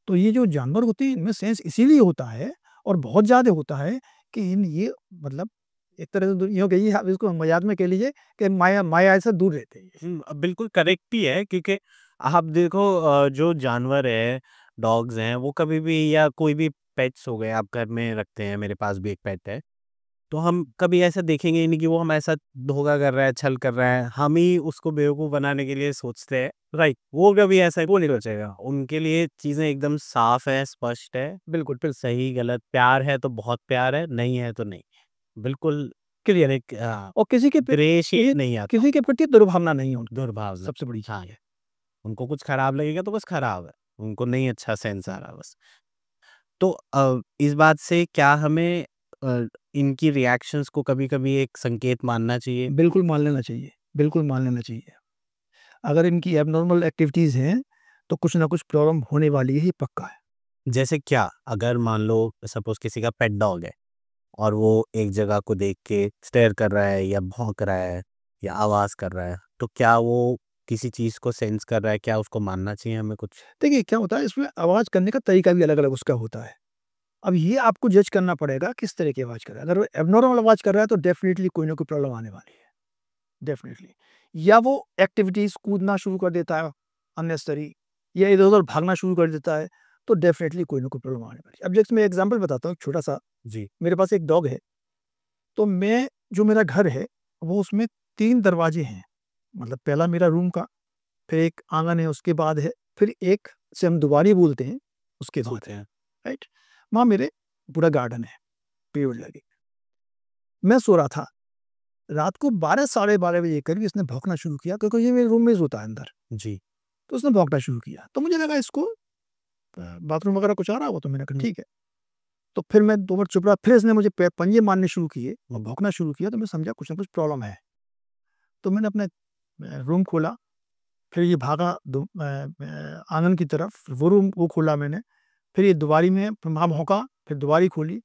तो ये जो जानवर होते हैं इनमें सेंस इसीलिए होता है और बहुत ज़्यादा होता है कि इन ये मतलब एक तरह से यूँ कहिए आप इसको मज़ाक में कह लीजिए कि माया माया से दूर रहते हैं ये। बिल्कुल करेक्ट ही है क्योंकि आप देखो जो जानवर है, डॉग्स हैं, वो कभी भी या कोई भी पेट्स हो गए आप घर में रखते हैं, मेरे पास भी एक पेट है। तो हम कभी ऐसा देखेंगे ही नहीं कि वो हमारे साथ धोखा कर रहा है, छल कर रहा है। हम ही उसको बेवकूफ़ बनाने के लिए सोचते हैं, राइट? वो कभी ऐसा वो नहीं सोचेगा। उनके लिए चीज़ें एकदम साफ़ है, स्पष्ट है, बिल्कुल, सही गलत, प्यार है तो बहुत प्यार है, नहीं है तो नहीं। बिल्कुल क्लियर है। एक और ग्रे शेड नहीं आता, किसी के प्रति दुर्भावना नहीं है उनकी, दुर्भावना। सबसे बड़ी चीज़ हाँ, ये है। उनको कुछ खराब लगेगा तो बस खराब है, उनको नहीं अच्छा सेंस आ रहा बस। तो इस बात से क्या हमें इनकी रिएक्शंस को कभी-कभी एक संकेत मानना चाहिए? बिल्कुल मान लेना चाहिए, बिल्कुल मान लेना चाहिए। अगर इनकी एब्नॉर्मल एक्टिविटीज़ हैं, तो कुछ ना कुछ प्रॉब्लम होने वाली है, ये पक्का है। जैसे क्या? अगर मान लो सपोज़ किसी का पेट डॉग है और वो एक जगह को देख के स्टेयर कर रहा है या भौंक रहा है या आवाज़ कर रहा है, तो क्या वो किसी चीज़ को सेंस कर रहा है? क्या उसको मानना चाहिए हमें कुछ? देखिए क्या होता है इसमें आवाज़ करने का तरीका भी अलग-अलग उसका होता है। अब ये आपको जज करना पड़ेगा किस तरह की आवाज़ कर रहा है। अगर वो एब्नॉर्मल आवाज़ कर रहा है तो डेफ़िनिटली कोई ना कोई प्रॉब्लम आने वाली है, डेफ़िनिटली। या वो एक्टिविटीज़ कूदना शुरू कर देता है अननेसेसरी या इधर-उधर भागना शुरू कर देता है, तो डेफ़िनिटली कोई ना कोई प्रॉब्लम आने वाली है। अब जैसे मैं एग्ज़ाम्पल बताता हूँ एक छोटा-सा, जी। मेरे पास एक डॉग है, तो मैं जो मेरा घर है, वो उसमें 3 दरवाजे हैं। मतलब पहला मेरा रूम का, फिर एक आँगन है उसके बाद है, फिर एक जिसे हम दुआरी बोलते हैं, उसके बाद ठीक है, है। राइट? वहाँ मेरे पूरा गार्डन है, पेड़ लगे। मैं सो रहा था, रात को 12 साढ़े 12 बजे करीब इसने भौंकना शुरू किया क्योंकि ये मेरे रूम में सोता है अंदर। जी। तो उसने भौंकना शुरू किया, तो मुझे लगा इसको बाथरूम वगैरह कुछ आ रहा होगा, तो मैंने कहा हुँ, ठीक है। तो फिर मैं 2 मिनट चुप रहा, फिर इसने मुझे पंजे मारने शुरू किए और भौंकना शुरू किया, तो मैं समझा कुछ ना कुछ प्रॉब्लम है। तो मैंने अपने रूम खोला, फिर ये भागा आँगन की तरफ, वो रूम वो खोला मैंने, फिर ये दुआरी में फिर वहाँ भौंका, फिर दुआरी खोली।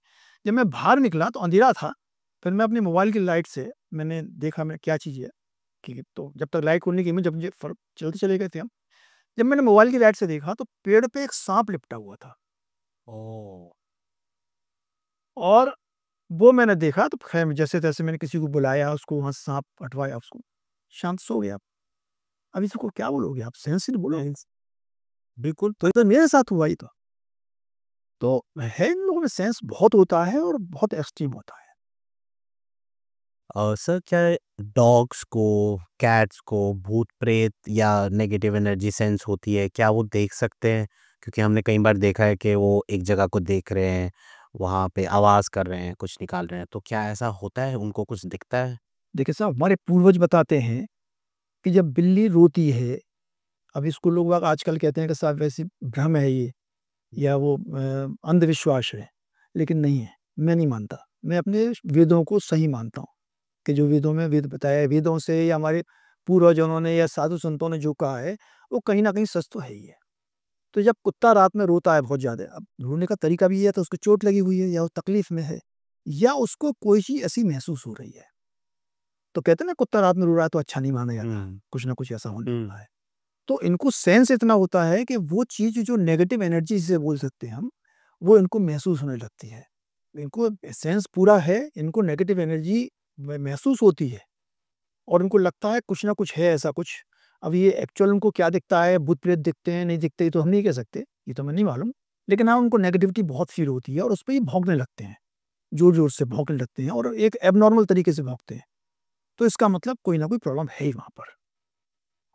जब मैं बाहर निकला तो अंधेरा था, फिर मैं अपने मोबाइल की लाइट से मैंने देखा मैं क्या चीज़ है, कि तो जब तक लाइट खोलने की हिम्मत, जब मुझे चलते चले गए थे हम। जब मैंने मोबाइल की लाइट से देखा तो पेड़ पे एक साँप लिपटा हुआ था ओह! और वो मैंने देखा तो ख़ैर जैसे-तैसे मैंने किसी को बुलाया, उसको वहाँ से साँप हटवाया उसको, शांत सो गया। अब इसको क्या बोलोगे आप? सेंस ही तो बोलो। सेंस बिल्कुल। तो ये तो मेरे साथ हुआ ही तो है इन लोगों में सेंस बहुत होता है और बहुत एक्सट्रीम होता है। सर क्या डॉग्स को, कैट्स को भूत-प्रेत या नेगेटिव एनर्जी सेंस होती है, क्या वो देख सकते हैं? क्योंकि हमने कई बार देखा है कि वो एक जगह को देख रहे हैं, वहाँ पे आवाज़ कर रहे हैं, कुछ निकाल रहे हैं, तो क्या ऐसा होता है? उनको कुछ दिखता है? देखिए साहब हमारे पूर्वज बताते हैं कि जब बिल्ली रोती है, अब इसको लोग बाग आजकल कहते हैं कि साहब वैसे भ्रम है ये या वो अंधविश्वास है, लेकिन नहीं है, मैं नहीं मानता। मैं अपने वेदों को सही मानता हूँ कि जो वेदों में वेद बताया है, वेदों से या हमारे पूर्वजों ने या साधु संतों ने जो कहा है, वो कहीं न कहीं सच तो है ही है। तो जब कुत्ता रात में रोता है बहुत ज़्यादा, अब रोने का तरीका भी ये है तो उसको चोट लगी हुई है या वो तकलीफ़ में है या उसको कोई चीज़ ऐसी महसूस हो रही है। तो कहते हैं ना कुत्ता रात में रो रहा है तो अच्छा नहीं माना जाता, हुँ, कुछ ना कुछ ऐसा होने हुँ। वाला है। तो इनको सेंस इतना होता है कि वो चीज़ जो नेगेटिव एनर्जी जिसे बोल सकते हैं हम, वो इनको महसूस होने लगती है। इनको सेंस पूरा है, इनको नेगेटिव एनर्जी महसूस होती है और इनको लगता है कुछ ना कुछ है ऐसा कुछ। अब ये एक्चुअल उनको क्या दिखता है, भूत प्रेत दिखते हैं, नहीं दिखते, ये तो हम नहीं कह सकते, ये तो हमें नहीं मालूम। लेकिन हाँ, उनको नेगेटिविटी बहुत फील होती है और उस पे ये भौंकने लगते हैं, ज़ोर-ज़ोर से भौंकने लगते हैं और एक एब्नॉर्मल तरीके से भौंकते हैं। तो इसका मतलब कोई ना कोई प्रॉब्लम है ही वहाँ पर,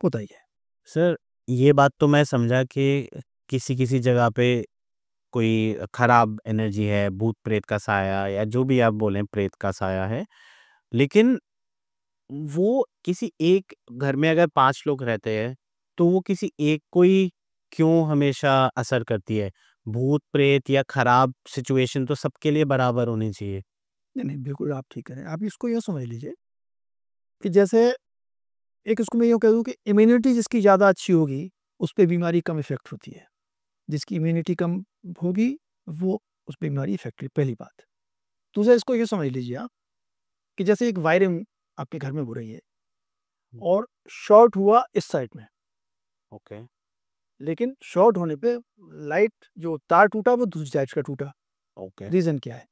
होता ही है। सर, ये बात तो मैं समझा कि किसी-किसी जगह पे कोई खराब एनर्जी है, भूत-प्रेत का साया या जो भी आप बोलें प्रेत का साया है। लेकिन वो किसी एक घर में अगर 5 लोग रहते हैं, तो वो किसी एक को ही क्यों हमेशा असर करती है? भूत-प्रेत या खराब सिचुएशन तो सबके लिए बराबर होनी चाहिए। नहीं, नहीं, बिल्कुल आप ठीक कह रहे हैं। आप इसको यूँ समझ लीजिए कि जैसे एक इसको मैं यूँ कह दूँ कि इम्यूनिटी जिसकी ज़्यादा अच्छी होगी, उस पे बीमारी कम इफ़ेक्ट होती है। जिसकी इम्यूनिटी कम होगी, वो उस पे बीमारी इफ़ेक्ट करेगी, पहली बात। दूसरा इसको ये समझ लीजिए आप कि जैसे एक वायरिंग आपके घर में हो रही है हुँ। और शॉर्ट हुआ इस साइड में, ओके, लेकिन शॉर्ट होने पे लाइट जो तार टूटा वो दूसरी साइड का टूटा। ओके, रीज़न क्या है?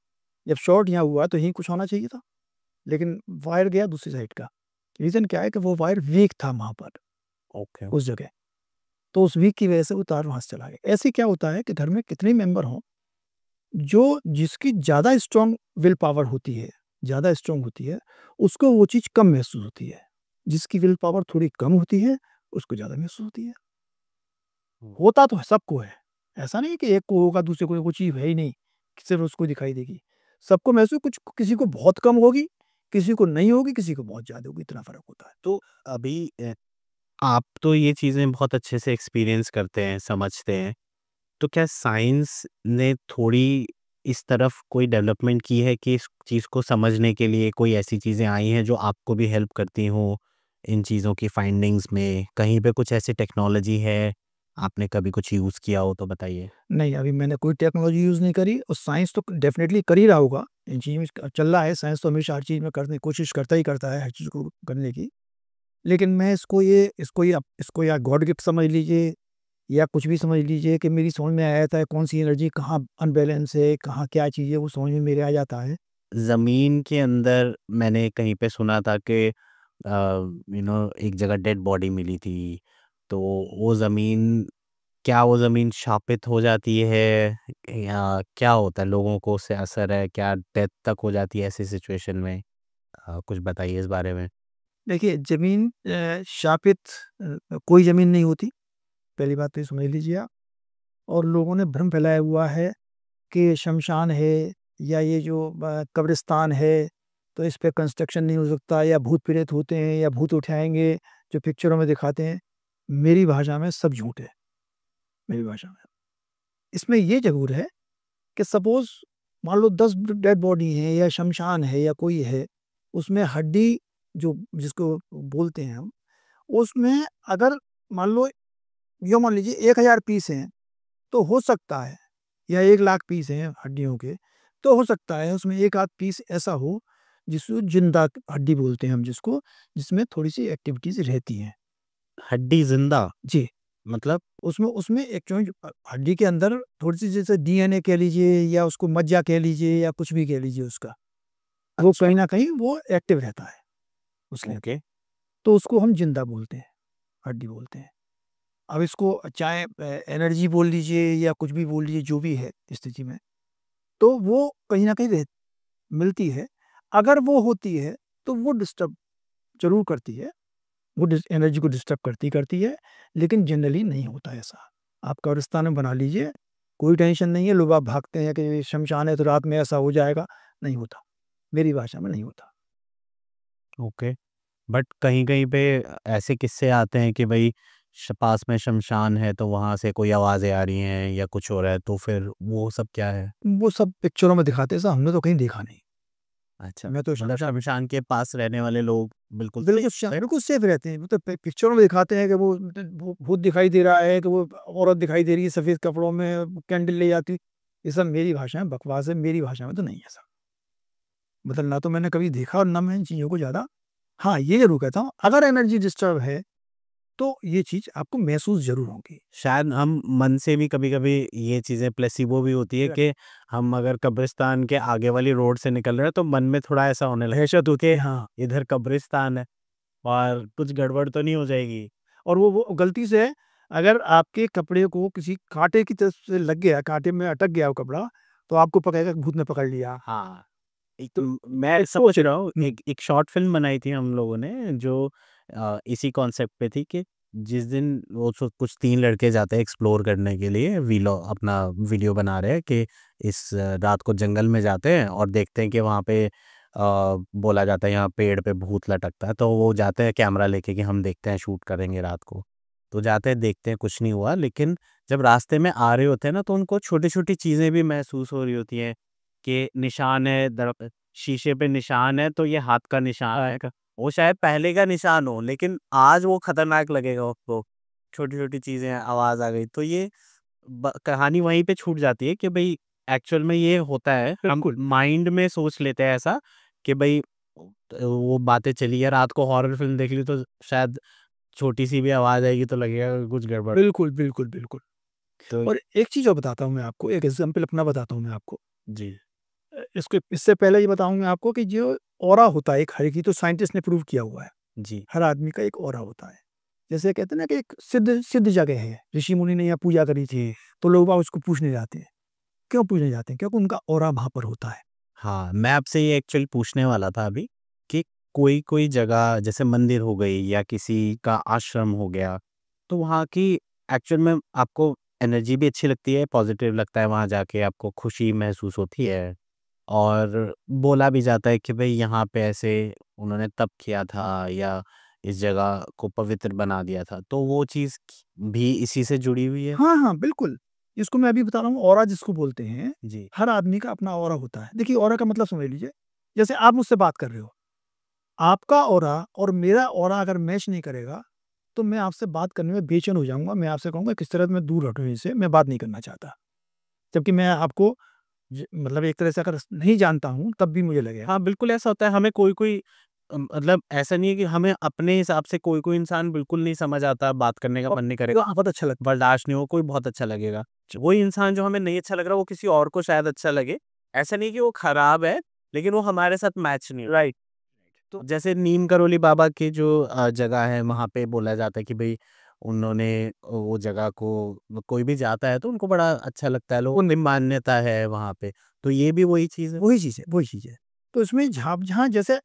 जब शॉर्ट यहाँ हुआ तो यहीं कुछ होना चाहिए था, लेकिन वायर गया दूसरी साइड का। रीज़न क्या है कि वो वायर वीक था वहाँ पर, ओके। उस जगह। तो उस वीक की वजह से वो तार वहाँ से चला गया। ऐसे क्या होता है कि घर में कितने मेंबर हों, जो जिसकी ज़्यादा स्ट्रॉन्ग विल पावर होती है, ज़्यादा स्ट्रॉन्ग होती है, उसको वो चीज़ कम महसूस होती है। जिसकी विल पावर थोड़ी कम होती है, उसको ज़्यादा महसूस होती है। हुँ। होता तो सबको है। ऐसा नहीं है कि एक को होगा, दूसरे को वो चीज़ है ही नहीं, सिर्फ़ उसको दिखाई देगी। सबको महसूस कुछ किसी को बहुत कम होगी, किसी को नहीं होगी, किसी को बहुत ज़्यादा होगी, इतना फ़र्क होता है। तो अभी आप तो ये चीज़ें बहुत अच्छे से एक्सपीरियंस करते हैं, समझते हैं। तो क्या साइंस ने थोड़ी इस तरफ कोई डेवलपमेंट की है कि इस चीज़ को समझने के लिए कोई ऐसी चीज़ें आई हैं जो आपको भी हेल्प करती हों इन चीज़ों की फाइंडिंग्स में? कहीं पे कुछ ऐसी टेक्नोलॉजी है, आपने कभी कुछ यूज़ किया हो तो बताइए? नहीं, अभी मैंने कोई टेक्नोलॉजी यूज़ नहीं करी और साइंस तो डेफ़िनेटली कर ही रहा होगा। इन चीज़ में चल रहा है, साइंस तो हमेशा हर चीज़ में करने की कोशिश करता ही करता है, हर चीज़ को करने की। लेकिन मैं इसको या गॉड गिफ्ट समझ लीजिए या कुछ भी समझ लीजिए कि मेरी समझ में आ जाता है कौन-सी एनर्जी कहाँ अनबैलेंस है, कहाँ क्या चीज़ है, वो समझ में मेरे आ जाता है। ज़मीन के अंदर मैंने कहीं पे सुना था कि एक जगह डेड बॉडी मिली थी, तो वो ज़मीन क्या वो ज़मीन शापित हो जाती है या क्या होता है? लोगों को उससे असर है, क्या डेथ तक हो जाती है ऐसी सिचुएशन में? कुछ बताइए इस बारे में। देखिए ज़मीन शापित कोई ज़मीन नहीं होती, पहली बात तो ये समझ लीजिए आप। और लोगों ने भ्रम फैलाया हुआ है कि शमशान है या ये जो कब्रिस्तान है, तो इस पे कंस्ट्रक्शन नहीं हो सकता या भूत-प्रेत होते हैं या भूत उठाएँगे, जो पिक्चरों में दिखाते हैं। मेरी भाषा में सब झूठ है, मेरी भाषा में। इसमें ये ज़रूर है कि सपोज़ मान लो 10 डेड बॉडी हैं या शमशान है या कोई है, उसमें हड्डी जो जिसको बोलते हैं हम, उसमें अगर मान लो यूँ मान लीजिए 1000 पीस हैं, तो हो सकता है या 1 लाख पीस हैं हड्डियों के, तो हो सकता है उसमें 1 आध पीस ऐसा हो, जिसको जिंदा हड्डी बोलते हैं हम जिसको, जिसमें थोड़ी-सी एक्टिविटीज़ रहती हैं। हड्डी ज़िंदा जी, मतलब? उसमें उसमें एक जो हड्डी के अंदर थोड़ी-सी जैसे डीएनए कह लीजिए या उसको मज्जा कह लीजिए या कुछ भी कह लीजिए उसका, वो अच्छा, कहीं न कहीं वो एक्टिव रहता है उसके अंदर, ओके। तो उसको हम जिंदा बोलते हैं, हड्डी बोलते हैं। अब इसको चाहे एनर्जी बोल लीजिए या कुछ भी बोल लीजिए, जो भी है स्थिति में, तो वो कहीं न कहीं मिलती है। अगर वो होती है, तो वो डिस्टर्ब ज़रूर करती है। वो एनर्जी को डिस्टर्ब करती करती है, लेकिन जनरली नहीं होता ऐसा। आप कब्रिस्तान में बना लीजिए, कोई टेंशन नहीं है, लोग आप भागते हैं कि शमशान है तो रात में ऐसा हो जाएगा, नहीं होता। मेरी भाषा में नहीं होता। ओके। बट कहीं-कहीं पे ऐसे किस्से आते हैं कि भई पास में शमशान है तो वहाँ से कोई आवाज़ें आ रही हैं या कुछ हो रहा है तो फिर वो सब क्या है? वो सब पिक्चरों में दिखाते हैं, ऐसा हमने तो कहीं देखा नहीं। अच्छा, मैं तो मतलब शमशान शमशान के पास रहने वाले लोग बिल्कुल बिल्कुल सेफ है? बिल्कुल सेफ रहते हैं। वो तो पिक्चरों में दिखाते हैं कि वो भूत दिखाई दे रहा है, कि वो औरत दिखाई दे रही है सफ़ेद कपड़ों में, कैंडल ले जाती। ये सब मेरी भाषा में बकवास है, मेरी भाषा में तो नहीं है ऐसा। मतलब ना तो मैंने कभी देखा और ना मैं इन चीज़ों को ज़्यादा हाँ, ये ज़रूर कहता हूँ, अगर एनर्जी डिस्टर्ब है, तो ये चीज़ आपको महसूस ज़रूर होगी। शायद हम मन से भी कभी-कभी ये चीज़ें प्लेसिबो भी होती है कि हम अगर कब्रिस्तान के आगे वाली रोड से निकल रहे हैं तो मन में थोड़ा ऐसा होने लगता दहशत होती है है, कि हाँ। इधर कब्रिस्तान है और कुछ गड़बड़ तो नहीं हो जाएगी। और वो गलती से अगर आपके कपड़े को किसी काँटे की तरफ से लग गया, काँटे में अटक गया वो कपड़ा, तो आपको पकड़ेगा कि भूत ने पकड़ लिया। हाँ, एक तो मैं इसको समझ रहा हूँ, हुँ, एक शॉर्ट फ़िल्म बनाई थी हम लोगों ने जो इसी कॉन्सेप्ट पे थी कि जिस दिन वो कुछ 3 लड़के जाते हैं एक्सप्लोर करने के लिए, अपना वीडियो बना रहे हैं कि इस रात को जंगल में जाते हैं और देखते हैं कि वहाँ पे बोला जाता है यहाँ पेड़ पे भूत लटकता है, तो वो जाते हैं कैमरा लेके कि हम देखते हैं शूट करेंगे रात को। तो जाते हैं देखते हैं कुछ नहीं हुआ, लेकिन जब रास्ते में आ रहे होते हैं ना तो उनको छोटी-छोटी चीज़ें भी महसूस हो रही होती हैं कि निशान है शीशे पे निशान है तो ये हाथ का निशान है। वो शायद पहले का निशान हो लेकिन आज वो खतरनाक लगेगा उसको। छोटी-छोटी चीज़ें आवाज़ आ गई तो ये कहानी वहीं पे छूट जाती है कि भई एक्चुअल में ये होता है। हम बिल्कुल। माइंड में सोच लेते हैं ऐसा कि भई वो बातें चली है रात को हॉरर फ़िल्म देख ली तो शायद छोटी-सी भी आवाज़ आएगी तो लगेगा कि कुछ गड़बड़। बिल्कुल, बिल्कुल, बिल्कुल। तो और एक चीज़ और बताता हूँ मैं आपको, एक एग्ज़ाम्पल अपना बताता हूँ मैं आपको। जी, इसके इससे पहले ये बताऊँगा आपको कि जो ऑरा होता है एक हर की, तो साइंटिस्ट ने प्रूव किया हुआ है। जी। हर आदमी का एक ऑरा होता है। जैसे कहते हैं ना कि एक सिद्ध सिद्ध जगह है, ऋषि मुनि ने यहाँ पूजा करी थी, तो लोग वहाँ उसको पूजने जाते हैं। क्यों पूजने जाते हैं? क्योंकि उनका ऑरा वहाँ पर होता है। हाँ, मैं आपसे ये एक्चुअली पूछने वाला था अभी कि कोई-कोई जगह जैसे मंदिर हो गई या किसी का आश्रम हो गया, तो वहाँ की एक्चुअल में आपको एनर्जी भी अच्छी लगती है, पॉज़िटिव लगता है वहाँ जाके आपको खुशी महसूस होती है और बोला भी जाता है कि भई यहाँ पे ऐसे उन्होंने तप किया था या इस जगह को पवित्र बना दिया था, तो वो चीज़ भी इसी से जुड़ी हुई है? हाँ, हाँ, बिल्कुल। इसको मैं अभी बता रहा हूँ, ऑरा जिसको बोलते हैं, जी, हर आदमी का अपना ऑरा होता है। देखिए ऑरा का मतलब समझ लीजिए, जैसे आप मुझसे बात कर रहे हो, आपका ऑरा और मेरा ऑरा अगर मैच नहीं करेगा, तो मैं आपसे बात करने में बेचैन हो जाऊँगा। मैं आपसे कहूँगा किस तरह मैं दूर हटूँ इनसे, मैं बात नहीं करना चाहता। जबकि मैं आपको मतलब एक तरह से अगर नहीं जानता हूँ, तब भी मुझे लगेगा। हाँ, बिल्कुल ऐसा होता है हमें कोई-कोई मतलब ऐसा नहीं है कि हमें अपने हिसाब से कोई-कोई इंसान बिल्कुल नहीं समझ आता, बात करने का और मन नहीं तो करेगा, बहुत अच्छा लगता है। बर्दाश्त नहीं हो, कोई बहुत अच्छा लगेगा। वही इंसान जो हमें नहीं अच्छा लग रहा, वो किसी और को शायद अच्छा लगे। ऐसा नहीं कि वो खराब है, लेकिन वो हमारे साथ मैच नहीं हो राइट। तो जैसे नीम करोली बाबा की जो जगह है, वहाँ पे बोला जाता है कि भई उन्होंने वो जगह को कोई भी जाता है तो उनको बड़ा अच्छा लगता है, लोगों की मान्यता है वहाँ पे। तो ये भी वही चीज़ है? वही चीज़ है, वही चीज़ है। तो इसमें जहाँ जैसे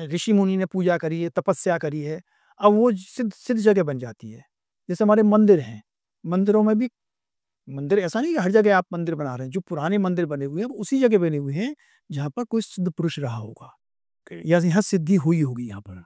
ऋषि मुनि ने पूजा करी है, तपस्या करी है, अब वो सिद्ध सिद्ध जगह बन जाती है। जैसे हमारे मंदिर हैं, मंदिरों में भी मंदिर ऐसा नहीं कि हर जगह आप मंदिर बना रहे हैं, जो पुराने मंदिर बने हुए हैं, वो उसी जगह बने हुए हैं, जहाँ पर कोई सिद्ध पुरुष रहा होगा या यहाँ सिद्धि हुई होगी यहाँ पर।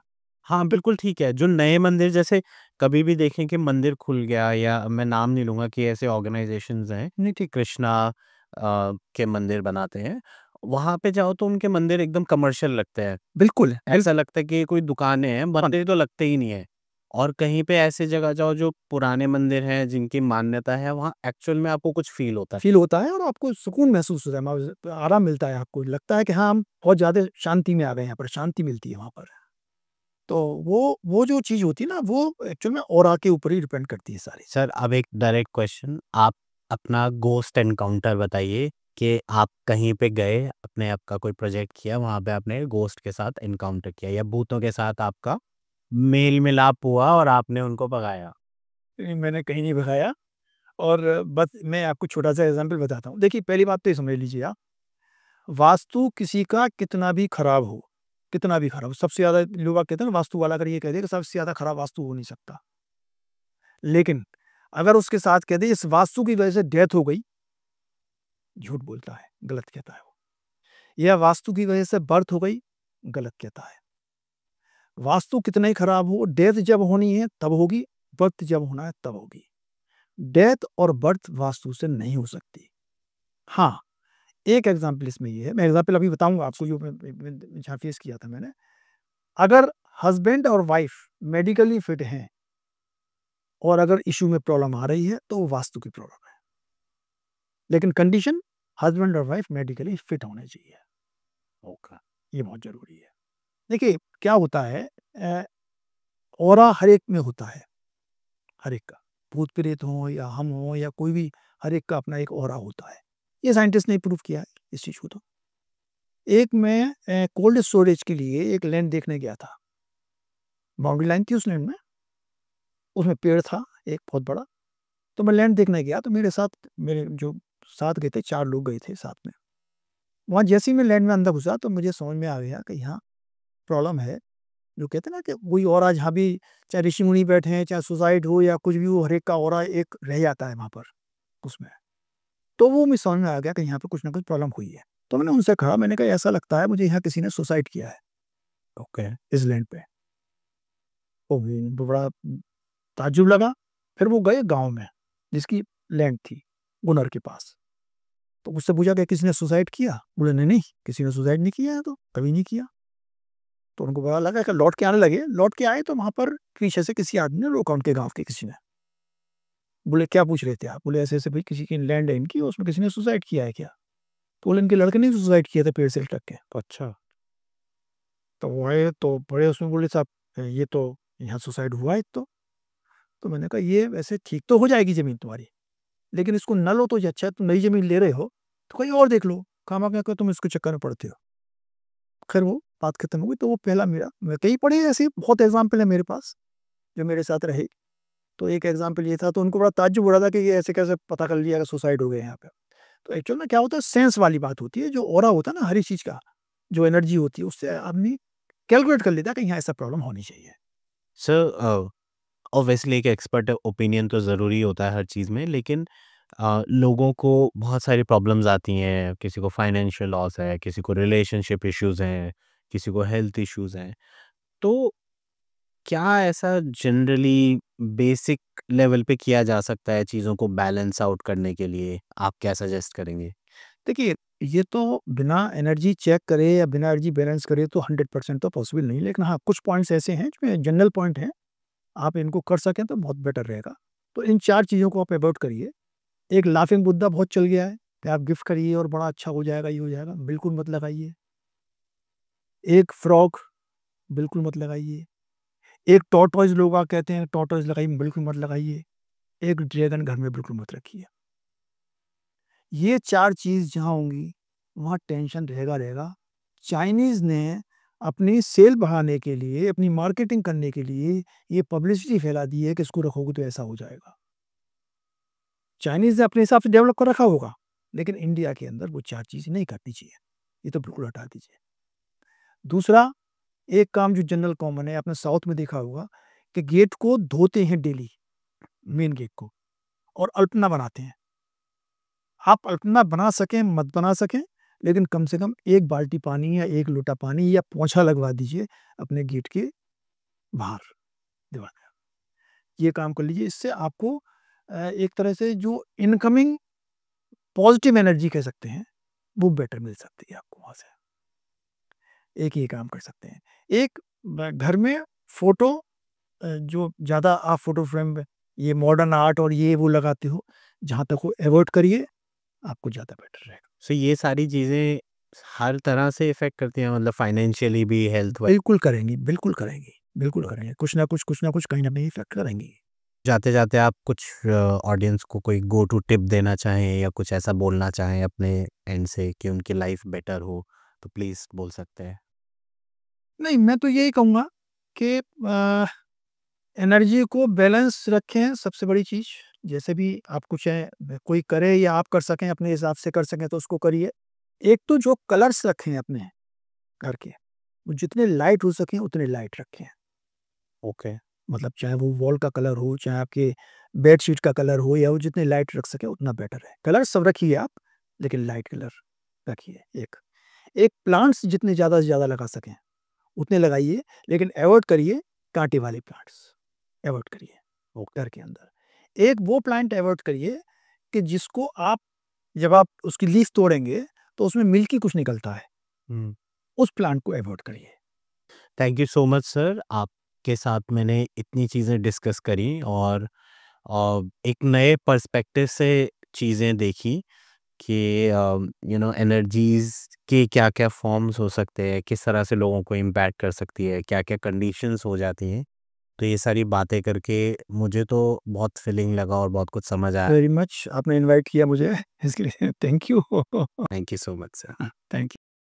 हाँ, बिल्कुल ठीक है। जो नए मंदिर जैसे कभी भी देखें कि मंदिर खुल गया या मैं नाम नहीं लूँगा कि ऐसे ऑर्गनाइज़ेशंस हैं, नहीं ठीक कृष्णा के मंदिर बनाते हैं। वहाँ पे जाओ तो उनके मंदिर एकदम कमर्शियल लगते हैं। बिल्कुल, ऐसा लगता है कि ये कोई दुकानें हैं, मंदिर तो लगते ही नहीं है। और कहीं पे ऐसी जगह जाओ जो पुराने मंदिर हैं, जिनकी मान्यता है, वहाँ एक्चुअल में आपको कुछ फ़ील होता है। फ़ील होता है और आपको सुकून महसूस होता है, आराम मिलता है आपको, लगता है कि हाँ, हम बहुत ज़्यादा शांति में आ गए हैं यहाँ पर, शांति मिलती है वहाँ पर। तो वो जो चीज़ होती है ना, वो एक्चुअल में ऑरा के ऊपर ही डिपेंड करती है सारी। सर, अब एक डायरेक्ट क्वेश्चन, आप अपना गोस्ट एनकाउंटर बताइए कि आप कहीं पे गए, आपने आपका कोई प्रोजेक्ट किया, वहाँ पे आपने गोस्ट के साथ एनकाउंटर किया या भूतों के साथ आपका मेल-मिलाप हुआ और आपने उनको भगाया? मैंने कहीं नहीं भगाया और बस मैं आपको छोटा-सा एग्ज़ाम्पल बताता हूँ। देखिए, पहली बात तो ये समझ लीजिए आप, वास्तु किसी का कितना भी खराब हो, सबसे ज़्यादा लोग कहते हैं ना वास्तु वाला अगर ये कह दे कि सबसे ज़्यादा खराब वास्तु हो नहीं सकता। लेकिन अगर उसके साथ कह दे इस वास्तु की वजह से डेथ हो गई, झूठ बोलता है, गलत कहता है वो। या वास्तु की वजह से बर्थ हो गई, गलत कहता है। वास्तु कितना ही खराब हो, डेथ जब होनी है तब होगी, बर्थ जब होना है तब होगी। डेथ और बर्थ वास्तु से नहीं हो सकती। हाँ, एक एग्ज़ाम्पल इसमें ये है, मैं एग्ज़ाम्पल अभी बताऊँगा आपको जो जहाँ फेस किया था मैंने। अगर हस्बैंड और वाइफ मेडिकली फिट हैं और अगर इश्यू में प्रॉब्लम आ रही है, तो वो वास्तु की प्रॉब्लम है। लेकिन कंडीशन हस्बैंड और वाइफ मेडिकली फिट होने चाहिए। ओके। ये बहुत ज़रूरी है। देखिए, क्या होता है ऑरा हर एक में होता है। हर एक का, भूत प्रेत हो या हम हो या कोई भी, हर एक का अपना एक ऑरा होता है। ये साइंटिस्ट ने प्रूव किया है इस चीज़ को। तो एक मैं कोल्ड स्टोरेज के लिए एक लैंड देखने गया था, बाउंड्री लाइन थी उस लैंड में, उसमें पेड़ था एक बहुत बड़ा। तो मैं लैंड देखने गया, तो मेरे साथ मेरे जो साथ गए थे 4 लोग गए थे साथ में। वहाँ जैसे ही मैं लैंड में अंदर घुसा तो मुझे समझ में आ गया कि यहाँ प्रॉब्लम है। जो कहते हैं ना कि वही ऑरा जहाँ भी, चाहे ऋषि मुनि बैठे हैं, चाहे सुसाइड हो या कुछ भी हो, हर एक का ऑरा एक रह जाता है वहाँ पर उसमें। तो वो मुझे समझ में आ गया कि यहाँ पे कुछ ना कुछ प्रॉब्लम हुई है। तो मैंने उनसे कहा, मैंने कहा ऐसा लगता है मुझे यहाँ किसी ने सुसाइड किया है ओके। इस लैंड पे। तो उनको बड़ा ताज्जुब लगा। फिर वो गए गाँव में जिसकी लैंड थी, गुनर के पास। तो उससे पूछा कि किसी ने सुसाइड किया? बोले नहीं, नहीं, किसी ने सुसाइड नहीं किया है तो, कभी नहीं किया। तो उनको पता लगा कि लौट के आने लगे, लौट के आए तो वहाँ पर पीछे से किसी आदमी ने रोका उनके गाँव के किसी ने। बोले क्या पूछ रहे थे आप? बोले ऐसे-ऐसे भई किसी की लैंड है इनकी, उसमें किसी ने सुसाइड किया है क्या? तो बोले इनके लड़के ने सुसाइड किया था पेड़ से लटक के। अच्छा। तो वो आए तो बड़े उसमें बोले साहब ये तो यहाँ सुसाइड हुआ है एक तो। तो मैंने कहा ये वैसे ठीक तो हो जाएगी ज़मीन तुम्हारी, लेकिन इसको न लो तो ये अच्छा है, तुम नई ज़मीन ले रहे हो, तो कहीं और देख लो, खामखा क्यों तुम इसके चक्कर में पड़ते हो। खैर वो बात खत्म हो गई। तो वो पहला मेरा, मैं कई पढ़े ऐसे बहुत एग्ज़ाम्पल है मेरे पास, जो मेरे साथ रहे। तो एक एग्ज़ाम्पल ये था, तो उनको बड़ा ताज्जुब हो रहा था कि ये ऐसे कैसे पता कर लिया कि सुसाइड हो गए यहाँ पे। तो एक्चुअल में क्या होता है, सेंस वाली बात होती है, जो ऑरा होता है ना हर एक चीज़ का, जो एनर्जी होती है उससे आदमी कैलकुलेट कर लेता है कि यहाँ ऐसा प्रॉब्लम होनी चाहिए। सर, ऑब्वियसली एक एक्सपर्ट ओपिनियन तो ज़रूरी होता है हर चीज़ में, लेकिन लोगों को बहुत सारी प्रॉब्लम्स आती हैं, किसी को फाइनेंशियल लॉस है, किसी को रिलेशनशिप इश्यूज़ हैं, किसी को हेल्थ इश्यूज़ हैं। तो क्या ऐसा जनरली बेसिक लेवल पे किया जा सकता है चीज़ों को बैलेंस आउट करने के लिए? आप क्या सजेस्ट करेंगे? देखिए, ये तो बिना एनर्जी चेक करे या बिना एनर्जी बैलेंस करे तो 100% तो पॉसिबल नहीं है, लेकिन हाँ, कुछ पॉइंट्स ऐसे हैं जो जनरल पॉइंट हैं, आप इनको कर सकें तो बहुत बेटर रहेगा। तो इन 4 चीज़ों को आप अवॉइड करिए। एक लाफिंग बुद्धा बहुत चल गया है कि आप गिफ्ट करिए और बड़ा अच्छा हो जाएगा, ये हो जाएगा, बिल्कुल मत लगाइए। एक फ्रॉग बिल्कुल मत लगाइए। एक टॉर्टोइज़ लोग कहते हैं टॉर्टोइज़ लगाइए, बिल्कुल मत लगाइए। एक ड्रैगन घर में बिल्कुल मत रखिए। ये 4 चीज़ जहाँ होंगी, वहाँ टेंशन रहेगा। चाइनीज़ ने अपनी सेल बढ़ाने के लिए, अपनी मार्केटिंग करने के लिए ये पब्लिसिटी फैला दी है कि इसको रखोगे तो ऐसा हो जाएगा। चाइनीज़ ने अपने हिसाब से डेवलप कर रखा होगा, लेकिन इंडिया के अंदर वो 4 चीज़ें नहीं करनी चाहिए। ये तो बिल्कुल हटा दीजिए। दूसरा, एक काम जो जनरल कॉमन है, आपने साउथ में देखा होगा कि गेट को धोते हैं डेली, मेन गेट को, और अल्पना बनाते हैं। आप अल्पना बना सकें, मत बना सकें, लेकिन कम से कम 1 बाल्टी पानी या 1 लोटा पानी या पोंछा लगवा दीजिए अपने गेट के बाहर, दीवार में। ये काम कर लीजिए, इससे आपको एक तरह से जो इनकमिंग पॉज़िटिव एनर्जी कह सकते हैं, वो बेटर मिल सकती है आपको वहाँ से। एक ये काम कर सकते हैं। एक घर में फ़ोटो, जो ज़्यादा आप फ़ोटो फ्रेम में ये मॉडर्न आर्ट और ये वो लगाते हो, जहाँ तक हो अवॉइड करिए, आपको ज़्यादा बेटर रहेगा। सो ये सारी चीज़ें हर तरह से इफ़ेक्ट करती हैं, मतलब फाइनेंशियली भी, हेल्थ वाइज़। बिल्कुल करेंगी, बिल्कुल करेंगी, बिल्कुल ओके। करेंगे। कुछ ना कुछ कहीं न कहीं इफ़ेक्ट करेंगी। जाते-जाते आप कुछ ऑडियंस को कोई गो टू टिप देना चाहें या कुछ ऐसा बोलना चाहें अपने एंड से कि उनकी लाइफ़ बेटर हो, तो प्लीज़ बोल सकते हैं। नहीं, मैं तो यही कहूँगा कि एनर्जी को बैलेंस रखें, सबसे बड़ी चीज़। जैसे भी आपको चाहे कोई करे या आप कर सकें, अपने हिसाब से कर सकें तो उसको करिए। एक तो जो कलर्स रखें अपने घर के, वो जितने लाइट हो सकें उतने लाइट रखें। ओके। मतलब चाहे वो वॉल का कलर हो, चाहे आपके बेडशीट का कलर हो, या वो जितने लाइट रख सकें उतना बेटर है। कलर सब रखिए आप, लेकिन लाइट कलर रखिए एक। एक प्लांट्स जितने ज़्यादा से ज़्यादा लगा सकें, उतने लगाइए, लेकिन अवॉइड करिए काँटे वाले प्लांट्स, अवॉइड करिए ओके। घर के अंदर। एक वो प्लांट अवॉइड करिए कि जिसको आप जब आप उसकी लीफ तोड़ेंगे, तो उसमें मिल्की कुछ निकलता है, हुँ। उस प्लांट को अवॉइड करिए। Thank you so much sir, आपके साथ मैंने इतनी चीज़ें डिस्कस करी और एक नए पर्सपेक्टिव से चीज़ें देखी कि एनर्जीज़ के क्या-क्या फॉर्म्स हो सकते हैं, किस तरह से लोगों को इम्पैक्ट कर सकती है, क्या-क्या कंडीशंस हो जाती हैं। तो ये सारी बातें करके मुझे तो बहुत फीलिंग लगा और बहुत कुछ समझ आया। वेरी मच आपने इनवाइट किया मुझे इसके लिए thank you. Thank you so much sir. Thank you.